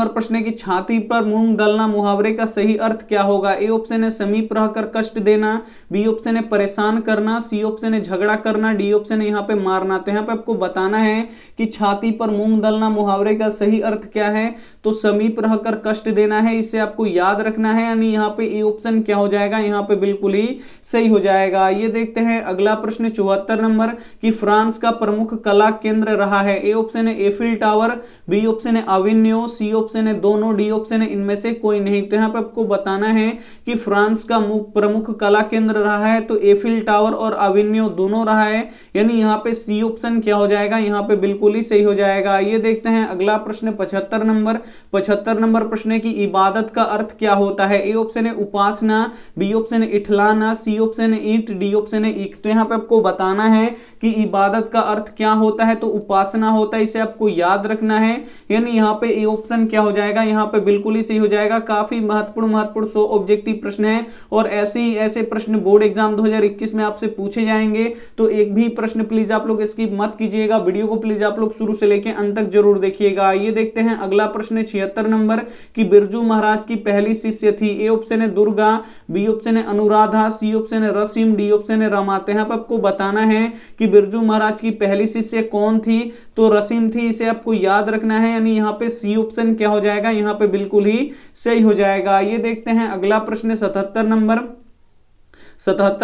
प्रश्न है कि छाती पर मूंग डालना मुहावरे का सही अर्थ क्या होगा। ए ऑप्शन है समीप रहकर कष्ट देना, बी ऑप्शन है परेशान करना, सी ऑप्शन है झगड़ा करना, डी ऑप्शन है यहाँ पे मारना। तो यहाँ पे आपको बताना है कि छाती पर मूंग डालना मुहावरे का सही अर्थ क्या है, तो समीप रहकर कष्ट देना है, इसे आपको याद रखना है, यानी यहाँ पे ए ऑप्शन क्या हो जाएगा, यहाँ पे बिल्कुल ही सही हो जाएगा। ये देखते हैं अगला प्रश्न 74 नंबर कि फ्रांस का प्रमुख कला केंद्र रहा है। ए ऑप्शन है एफिल टावर, बी ऑप्शन है अविन्यो, सी ऑप्शन है दोनों, डी ऑप्शन है इनमें से कोई नहीं। तो यहाँ पे आपको बताना है कि फ्रांस का प्रमुख कला केंद्र रहा है, तो एफिल टावर और अविन्यो दोनों रहा है, यानी यहाँ पे सी ऑप्शन क्या हो जाएगा, यहाँ पे बिल्कुल ही सही हो जाएगा। ये देखते हैं अगला प्रश्न 75 नंबर प्रश्न है कि इबादत का अर्थ क्या होता है। ए ऑप्शन है उपासना, बी ऑप्शन है इठलाना, सी ऑप्शन है ईंट, डी ऑप्शन है ईख। तो यहाँ पे आपको बताना है कि इबादत का अर्थ क्या होता है, तो उपासना होता है, इसे आपको याद रखना है, यानी यहाँ पे ए ऑप्शन क्या हो जाएगा, यहाँ पे बिल्कुल ही सही हो जाएगा। काफी महत्वपूर्ण 100 ऑब्जेक्टिव प्रश्न है और ऐसे प्रश्न बोर्ड एग्जाम 2021 में आपसे पूछे जाएंगे, तो एक भी प्रश्न प्लीज आप लोग स्किप मत कीजिएगा, वीडियो को प्लीज आप लोग शुरू से लेकर अंत तक जरूर देखिएगा। ये देखते हैं अगला प्रश्न 76 नंबर कि बिरजू महाराज की पहली शिष्य थी। ए ऑप्शन है दुर्गा, बी ऑप्शन है अनुराधा, सी ऑप्शन है रसीम, डी ऑप्शन है रमा। तो यहाँ पे आपको बताना है कि बिरजू महाराज की पहली शिष्य कौन थी, तो रसीम थी, इसे आपको याद रखना है, यानी यहाँ पे सी ऑप्शन क्या हो जाएगा, यहाँ पे बिल्कुल ही सही हो जाएगा। ये देखते हैं अगला प्रश्न 77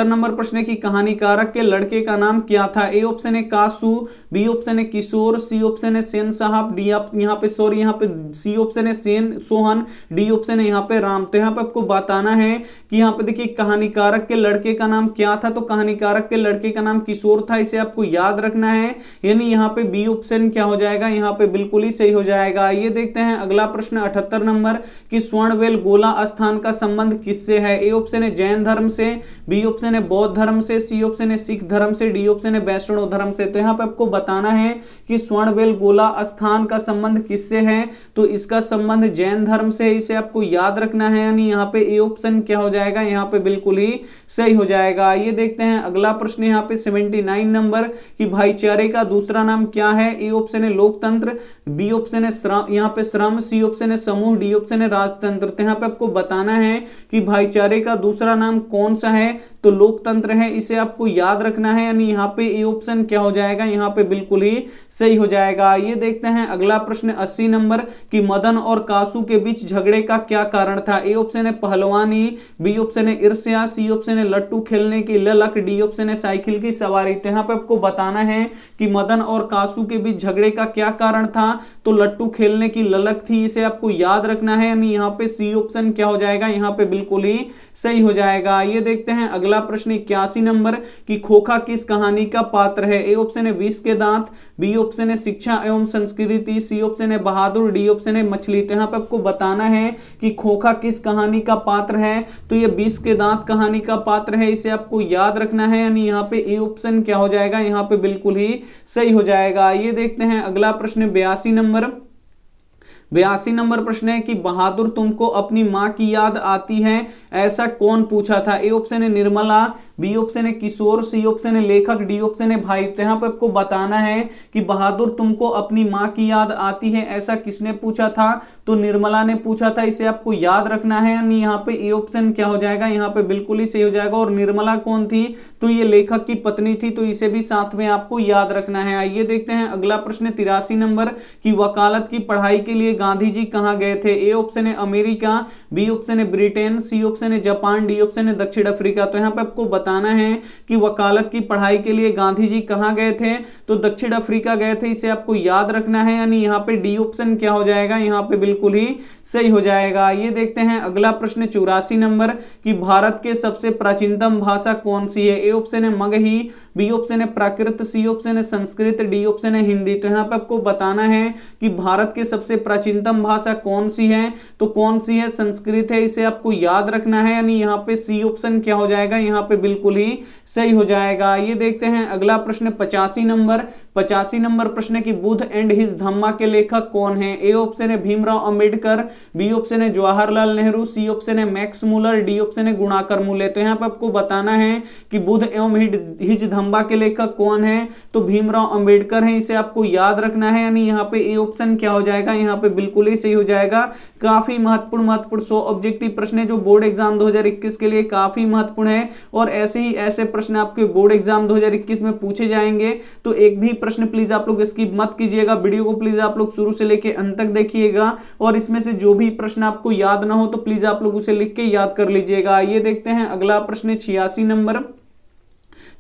नंबर प्रश्न की कहानीकारक के लड़के का नाम क्या था। ए ऑप्शन है कासू, बी ऑप्शन है किशोर, सी ऑप्शन है सेन साहब, डी यहाँ पे सी ऑप्शन है सेन सोहन, डी ऑप्शन है यहाँ पे राम। तो यहाँ पे आपको बताना है कि यहाँ पे देखिए कहानीकारक के लड़के का नाम क्या था, तो कहानीकारक के लड़के का नाम किशोर था, इसे आपको याद रखना है, यानी यहाँ पे बी ऑप्शन क्या हो जाएगा, यहाँ पे बिल्कुल ही सही हो जाएगा। ये देखते हैं अगला प्रश्न 78 नंबर कि स्वर्णवेल गोला स्थान का संबंध किससे है। ए ऑप्शन है जैन धर्म से, बी ऑप्शन है बौद्ध धर्म से, सी ऑप्शन है सिख धर्म से, डी ऑप्शन है वैष्णव धर्म से। तो यहाँ पे आपको बताना है कि स्वर्णवेल गोला स्थान का संबंध किससे है, तो इसका संबंध जैन धर्म से, इसे आपको याद रखना है, यानी यहाँ पे ए ऑप्शन क्या हो जाएगा, यहाँ पे बिल्कुल ही सही हो जाएगा। ये देखते हैं अगला प्रश्न यहाँ पे 79 नंबर कि भाईचारे का दूसरा नाम क्या है। ए ऑप्शन है लोकतंत्र, बी ऑप्शन है यहाँ पे श्रम, सी ऑप्शन है समूह, डी ऑप्शन है राजतंत्र। तो यहाँ पे आपको बताना है कि भाईचारे का दूसरा नाम कौन सा है, तो लोकतंत्र है, इसे आपको याद रखना है, यानी यहाँ पे ए ऑप्शन क्या हो जाएगा, यहाँ पे बिल्कुल ही सही हो जाएगा। ये देखते हैं अगला प्रश्न 80 नंबर कि मदन और कासू के बीच झगड़े का क्या कारण था। ए ऑप्शन है पहलवानी, बी ऑप्शन है ईर्ष्या, सी ऑप्शन है लट्टू खेलने की ललक, डी ऑप्शन है साइकिल की सवारी। तो यहाँ पे आपको बताना है कि मदन और कासू के बीच झगड़े का क्या कारण था, तो लट्टू खेलने की ललक थी, इसे आपको याद रखना है, यानी यहाँ पे सी ऑप्शन क्या हो जाएगा, यहाँ पे बिल्कुल ही सही हो जाएगा। ये देखते हैं अगला प्रश्न 81 नंबर कि खोखा किस कहानी का पात्र है। ए ऑप्शन है विष के दांत, बी ऑप्शन है शिक्षा एवं संस्कृति, सी ऑप्शन है बहादुर, डी ऑप्शन है मछली। तो यहाँ पे आपको बताना है कि खोखा किस कहानी का पात्र है, तो ये विष के दांत कहानी का पात्र है, इसे आपको याद रखना है, यानी यहाँ पे ए ऑप्शन क्या हो जाएगा, यहाँ पे बिल्कुल ही सही हो जाएगा। ये देखते हैं अगला प्रश्न 82 नंबर प्रश्न है कि बहादुर तुमको अपनी मां की याद आती है ऐसा कौन पूछा था। ए ऑप्शन है निर्मला, बी ऑप्शन है किशोर, सी ऑप्शन है लेखक, डी ऑप्शन है भाई। तो यहाँ पे आपको बताना है कि बहादुर तुमको अपनी मां की याद आती है ऐसा किसने पूछा था, तो निर्मला ने पूछा था, इसे आपको याद रखना है, यानी यहाँ पे ए ऑप्शन क्या हो जाएगा, यहाँ पे बिल्कुल ही सही हो जाएगा। और निर्मला कौन थी, तो ये लेखक की पत्नी थी, तो इसे भी साथ में आपको याद रखना है। आइए देखते हैं अगला प्रश्न 83 नंबर की वकालत की पढ़ाई के लिए गांधी जी कहाँ गए थे? ए ऑप्शन है अमेरिका, बी ऑप्शन है ब्रिटेन, सी ऑप्शन है जापान, डी ऑप्शन है दक्षिण अफ्रीका। तो यहाँ पे आपको बताना है कि वकालत की पढ़ाई के लिए गांधी जी कहाँ गए थे? तो दक्षिण अफ्रीका गए थे, इसे आपको याद रखना है, यानी यहाँ पे डी ऑप्शन क्या हो जाएगा? यहाँ पे बिल्कुल ही सही हो जाएगा। ये देखते हैं अगला प्रश्न 84 नंबर कि भारत के सबसे प्राचीनतम भाषा कौन सी है? ए ऑप्शन है मगही, बी ऑप्शन है प्राकृत, सी ऑप्शन है संस्कृत, डी ऑप्शन है हिंदी। तो यहाँ पे आपको बताना है कि भारत के सबसे प्राचीनतम भाषा कौन सी है? तो कौन सी है? संस्कृत है, इसे आपको याद रखना है, यानी यहाँ पे सी ऑप्शन क्या हो जाएगा? यहाँ पे बिल्कुल ही सही हो जाएगा। ये देखते हैं अगला प्रश्न 85 नंबर। 85 नंबर प्रश्न की बुद्ध एंड हिज धम्मा के लेखक कौन है? ए ऑप्शन है भीमराव अंबेडकर, बी ऑप्शन है जवाहरलाल नेहरू, सी ऑप्शन है मैक्स मूलर, डी ऑप्शन है गुणाकर मूले। तो यहाँ पे आपको बताना है कि बुद्ध एवं हिज धम्मा के लेखक कौन है? तो भीमराव अंबेडकर है, इसे आपको याद रखना है, यानी यहाँ पे ए ऑप्शन क्या हो जाएगा? यहाँ पे बिल्कुल ही सही हो जाएगा। काफी महत्वपूर्ण 100 ऑब्जेक्टिव प्रश्न है जो बोर्ड एग्जाम 2021 के लिए काफी महत्वपूर्ण है, और ऐसे प्रश्न आपके बोर्ड एग्जाम 2021 में पूछे जाएंगे। तो एक भी प्रश्न प्लीज आप लोग स्किप मत कीजिएगा, वीडियो को प्लीज आप लोग शुरू से लेके अंत तक देखिएगा, और इसमें से जो भी प्रश्न आपको याद ना हो तो प्लीज आप लोग उसे लिख के याद कर लीजिएगा। ये देखते हैं अगला प्रश्न 86 नंबर।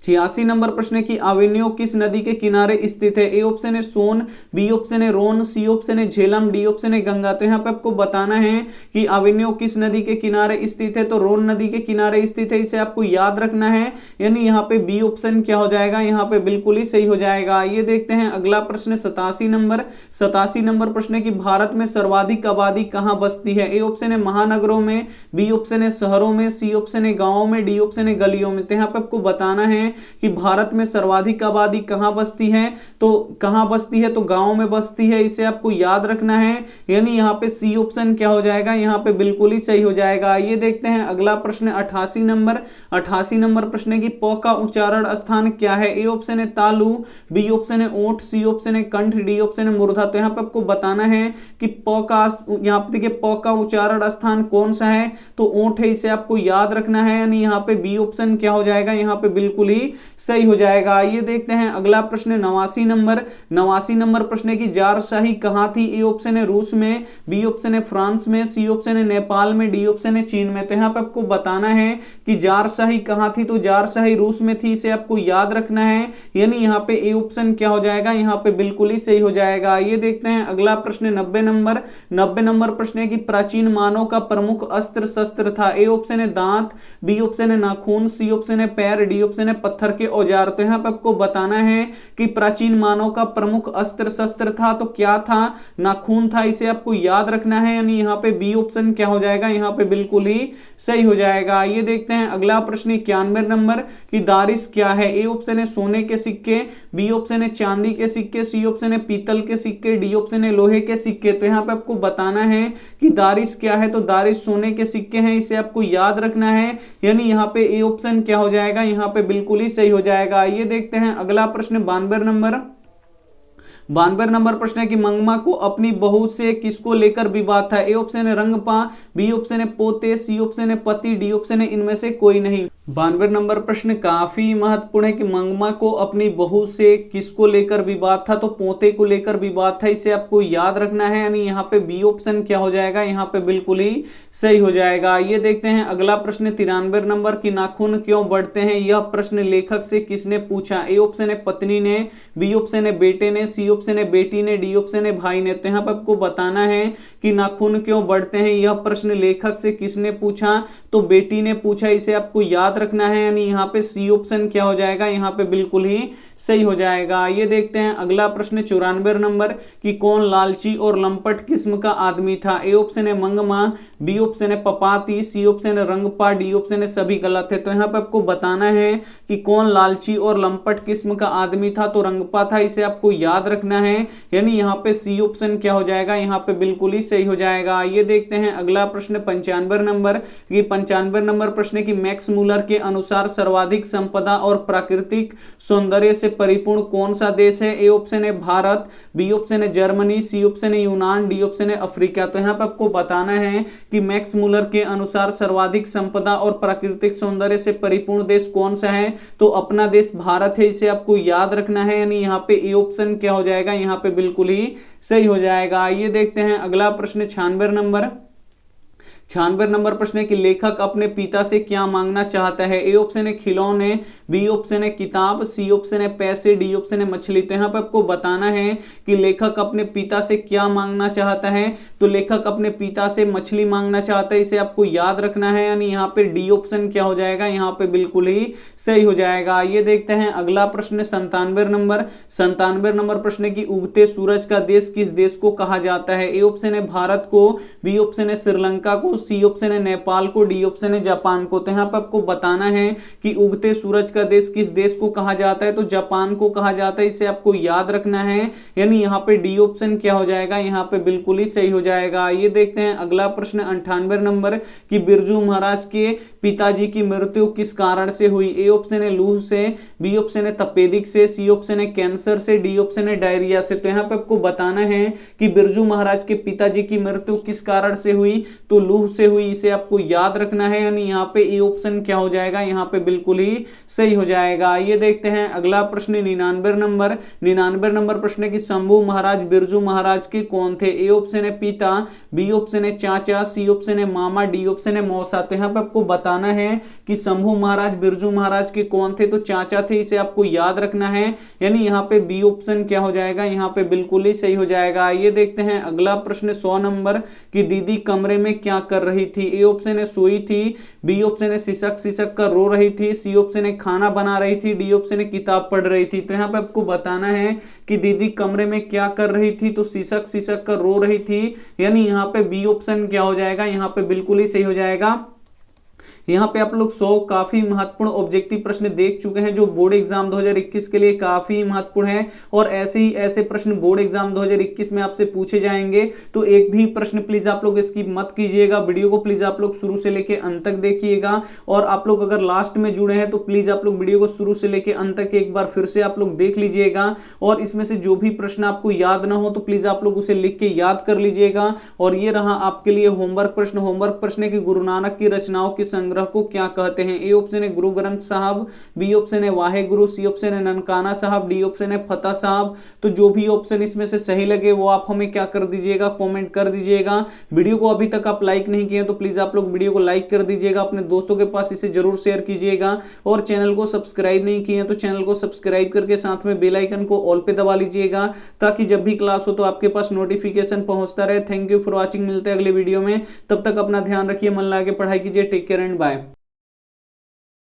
86 नंबर प्रश्न की एवेन्यू किस नदी के किनारे स्थित है? ए ऑप्शन है सोन, बी ऑप्शन है रोन, सी ऑप्शन है झेलम, डी ऑप्शन है गंगा। तो यहाँ पे आपको बताना है कि एवेन्यू किस नदी के किनारे स्थित है? तो रोन नदी के किनारे स्थित है, इसे आपको याद रखना है, यानी यहाँ पे बी ऑप्शन क्या हो जाएगा? यहाँ पे बिल्कुल ही सही हो जाएगा। ये देखते हैं अगला प्रश्न 87 नंबर। 87 नंबर प्रश्न की भारत में सर्वाधिक आबादी कहाँ बसती है? ए ऑप्शन है महानगरों में, बी ऑप्शन है शहरों में, सी ऑप्शन है गांवों में, डी ऑप्शन है गलियों में। तो यहाँ पे आपको बताना है कि भारत में सर्वाधिक आबादी कहां बसती है? तो कहां बसती है? तो गांव में बसती है, इसे आपको याद रखना है, यानी यहां पे सी ऑप्शन क्या हो जाएगा? यहां पे बिल्कुल ही सही हो जाएगा। ये देखते हैं अगला प्रश्न 88 नंबर। 88 नंबर प्रश्न की प का उच्चारण स्थान क्या है? ए ऑप्शन है तालु, बी ऑप्शन है ओठ, सी ऑप्शन है कंठ, डी ऑप्शन है मूर्धा। तो यहां पे आपको बताना है कि प का, यहां पे देखिए प का उच्चारण स्थान कौन सा है? तो ओठ है, इसे आपको याद रखना है, यानी यहां पे बी ऑप्शन क्या हो जाएगा? यहां पे बिल्कुल ही सही हो जाएगा। ये देखते हैं अगला प्रश्न 89 नंबर। 89 नंबर प्रश्न की जारशाही कहां थी? ए ऑप्शन है रूस में, बी ऑप्शन है फ्रांस में, सी ऑप्शन है नेपाल में, डी ऑप्शन है चीन में। तो यहां पे आपको बताना है कि जारशाही कहां थी? तो जारशाही रूस में थी, इसे आपको याद रखना है, यानी यहां पे ए ऑप्शन क्या हो जाएगा? यहां पे बिल्कुल ही सही हो जाएगा। ये देखते हैं अगला प्रश्न 90 नंबर। 90 नंबर प्रश्न है कि प्राचीन मानव का प्रमुख अस्त्र शस्त्र था? ए ऑप्शन है दांत, बी ऑप्शन है नाखून, सी ऑप्शन है पैर, डी ऑप्शन है पत्थर के औजार। तो यहां पे आपको बताना है कि प्राचीन मानव का प्रमुख अस्त्र शस्त्र था, तो क्या था? नाखून था, इसे आपको याद रखना है, यानी यहां पे बी ऑप्शन क्या हो जाएगा? यहां पे बिल्कुल ही सही हो जाएगा। ये देखते हैं अगला प्रश्न 91 नंबर की दारिश क्या है? ए ऑप्शन है सोने के सिक्के, बी ऑप्शन है चांदी के सिक्के, सी ऑप्शन है पीतल के सिक्के, डी ऑप्शन है लोहे के सिक्के। तो यहां पे आपको बताना है कि दारिश क्या है? तो दारिश सोने के सिक्के हैं, इसे आपको याद रखना है, यानी यहां पे ए ऑप्शन क्या हो जाएगा? यहां पे बिल्कुल ही सही हो जाएगा। ये देखते हैं अगला प्रश्न 92 नंबर। 92 नंबर प्रश्न है कि मंगमा को अपनी बहू से किसको लेकर विवाद था? ए ऑप्शन है रंगपा, बी ऑप्शन है पोते, सी ऑप्शन है पति, डी ऑप्शन है इनमें से कोई नहीं। 92 नंबर प्रश्न काफी महत्वपूर्ण है कि मंगमा को अपनी बहू से किसको लेकर विवाद था? तो पोते को लेकर विवाद था, इसे आपको याद रखना है, यानी यहाँ पे बी ऑप्शन क्या हो जाएगा? यहाँ पे बिल्कुल ही सही हो जाएगा। ये देखते हैं अगला प्रश्न 93 नंबर की नाखून क्यों बढ़ते हैं? यह प्रश्न लेखक से किसने पूछा? ए ऑप्शन है पत्नी ने, बी ऑप्शन है बेटे ने, सी ऑप्शन है बेटी ने, डी ऑप्शन है भाई ने। तो यहाँ पे आपको बताना है कि नाखून क्यों बढ़ते हैं, यह प्रश्न लेखक से किसने पूछा? तो बेटी ने पूछा, इसे आपको याद रखना है, यानी यहाँ पे सी ऑप्शन क्या हो जाएगा? यहाँ पे बिल्कुल ही सही हो जाएगा। ये देखते हैं अगला प्रश्न 94 नंबर कि कौन लालची और लंपट किस्म का आदमी था? ए ऑप्शन है मंगमा, बी ऑप्शन है पपाती, सी ऑप्शन है रंगपा, डी ऑप्शन है सभी गलत है। तो यहाँ पे आपको बताना है कि कौन लालची और लंपट किस्म का आदमी था? तो रंगपा था, इसे आपको याद रखना है, यानी यहाँ पे सी ऑप्शन क्या हो जाएगा? यहाँ पे बिल्कुल ही सही हो जाएगा। ये देखते हैं अगला प्रश्न 95 नंबर कि 95 नंबर प्रश्न की मैक्स मूलर के अनुसार सर्वाधिक संपदा और प्राकृतिक सौंदर्य से परिपूर्ण कौन सा देश है? ए ऑप्शन है भारत, बी ऑप्शन है जर्मनी, सी ऑप्शन है यूनान, डी ऑप्शन है अफ्रीका। तो यहाँ पे आपको बताना है कि मैक्स मुलर के अनुसार सर्वाधिक संपदा और प्राकृतिक सौंदर्य से परिपूर्ण देश कौन सा है? तो अपना देश भारत है, इसे आपको याद रखना है। यानी यहाँ पे ए ऑप्शन क्या हो जाएगा? यहाँ पे बिल्कुल ही सही हो जाएगा। आइए देखते हैं अगला प्रश्न 96 नंबर प्रश्न है कि लेखक अपने पिता से क्या मांगना चाहता है? ए ऑप्शन है खिलौने, बी ऑप्शन है किताब, सी ऑप्शन है पैसे, डी ऑप्शन है मछली। तो यहाँ पे आपको बताना है कि लेखक अपने पिता से क्या मांगना चाहता है। तो लेखक अपने पिता से मछली मांगना चाहता है, इसे आपको याद रखना है। यानी यहाँ पे डी ऑप्शन क्या हो जाएगा? यहाँ पे बिल्कुल ही सही हो जाएगा। ये देखते हैं अगला प्रश्न 97 नंबर प्रश्न की उगते सूरज का देश किस देश को कहा जाता है? ए ऑप्शन है भारत को, बी ऑप्शन है श्रीलंका को, सी ऑप्शन है नेपाल को, डी ऑप्शन है जापान को। तो यहाँ पर आपको बताना है कि उगते सूरज का देश किस देश को कहा जाता है? तो जापान को कहा जाता है, इसे आपको याद रखना है। यानी यहाँ पे डी ऑप्शन क्या हो जाएगा? यहाँ पे बिल्कुल ही सही हो जाएगा। ये देखते हैं अगला प्रश्न 98 नंबर कि बिरजू महाराज के पिताजी की मृत्यु किस कारण से हुई? ए ऑप्शन है लूह से, बी ऑप्शन है तपेदिक से, सी ऑप्शन है कैंसर से, डी ऑप्शन है डायरिया से। तो यहाँ पे आपको बताना है कि बिरजू महाराज के पिताजी की मृत्यु किस कारण से हुई? तो लूह से हुई, इसे आपको याद रखना है। यानी यहाँ पे ए ऑप्शन क्या हो जाएगा? यहाँ पे बिल्कुल ही सही हो जाएगा। ये देखते हैं अगला प्रश्न 99 नंबर प्रश्न की शंभू महाराज बिरजू महाराज के कौन थे? ए ऑप्शन है पिता, बी ऑप्शन है चाचा, सी ऑप्शन है मामा, डी ऑप्शन है मौसा। तो यहाँ पे आपको बताना है कि शंभू महाराज बिरजू महाराज के कौन थे? तो चाचा थे, इसे आपको याद रखना है। यानी यहाँ पे बी ऑप्शन क्या हो जाएगा? यहाँ पे बिल्कुल ही सही हो जाएगा। ये देखते हैं अगला प्रश्न 100 नंबर की दीदी कमरे में क्या कर रही थी? ए ऑप्शन है सोई थी, बी ऑप्शन है सिसक कर रो रही थी, सी ऑप्शन है खाना बना रही थी, डी ऑप्शन है किताब पढ़ रही थी। तो यहाँ पे आपको बताना है कि दीदी कमरे में क्या कर रही थी? तो सिसक कर रो रही थी। यानी यहाँ पे बी ऑप्शन क्या हो जाएगा? यहाँ पे बिल्कुल ही सही हो जाएगा। यहाँ पे आप लोग 100 काफी महत्वपूर्ण ऑब्जेक्टिव प्रश्न देख चुके हैं जो बोर्ड एग्जाम 2021 के लिए काफी महत्वपूर्ण है और ऐसे प्रश्न बोर्ड एग्जाम 2021 में आपसे पूछे जाएंगे। तो एक भी प्रश्न प्लीज आप लोग स्किप मत कीजिएगा, वीडियो को प्लीज आप लोग शुरू से लेके अंत तक देखिएगा। और आप लोग अगर लास्ट में जुड़े हैं तो प्लीज आप लोग वीडियो को शुरू से लेके अंत तक एक बार फिर से आप लोग देख लीजिएगा। और इसमें से जो भी प्रश्न आपको याद ना हो तो प्लीज आप लोग उसे लिख के याद कर लीजिएगा। और ये रहा आपके लिए होमवर्क प्रश्न की गुरु नानक की रचनाओं के संग्रह को क्या कहते हैं? ए ऑप्शन है गुरु ग्रंथ साहब, बी ऑप्शन है वाहे गुरु, सी ऑप्शन है ननकाना साहब, डी ऑप्शन है फतेह साहब। तो जो भी ऑप्शन इसमें से सही लगे वो आप हमें क्या कर दीजिएगा? कमेंट कर दीजिएगा। वीडियो को अभी तक आप लाइक नहीं किए तो प्लीज आप लोग वीडियो को लाइक कर दीजिएगा, अपने दोस्तों के पास इसे जरूर शेयर कीजिएगा। और चैनल को सब्सक्राइब नहीं किए तो चैनल को सब्सक्राइब करके साथ में बेल आइकन को ऑल पे दबा लीजिएगा ताकि जब भी क्लास हो तो आपके पास नोटिफिकेशन पहुंचता रहे। थैंक यू फॉर वॉचिंग, मिलते हैं अगले वीडियो में। तब तक अपना ध्यान रखिए, मन लगा के पढ़ाई कीजिए। Take care and bye.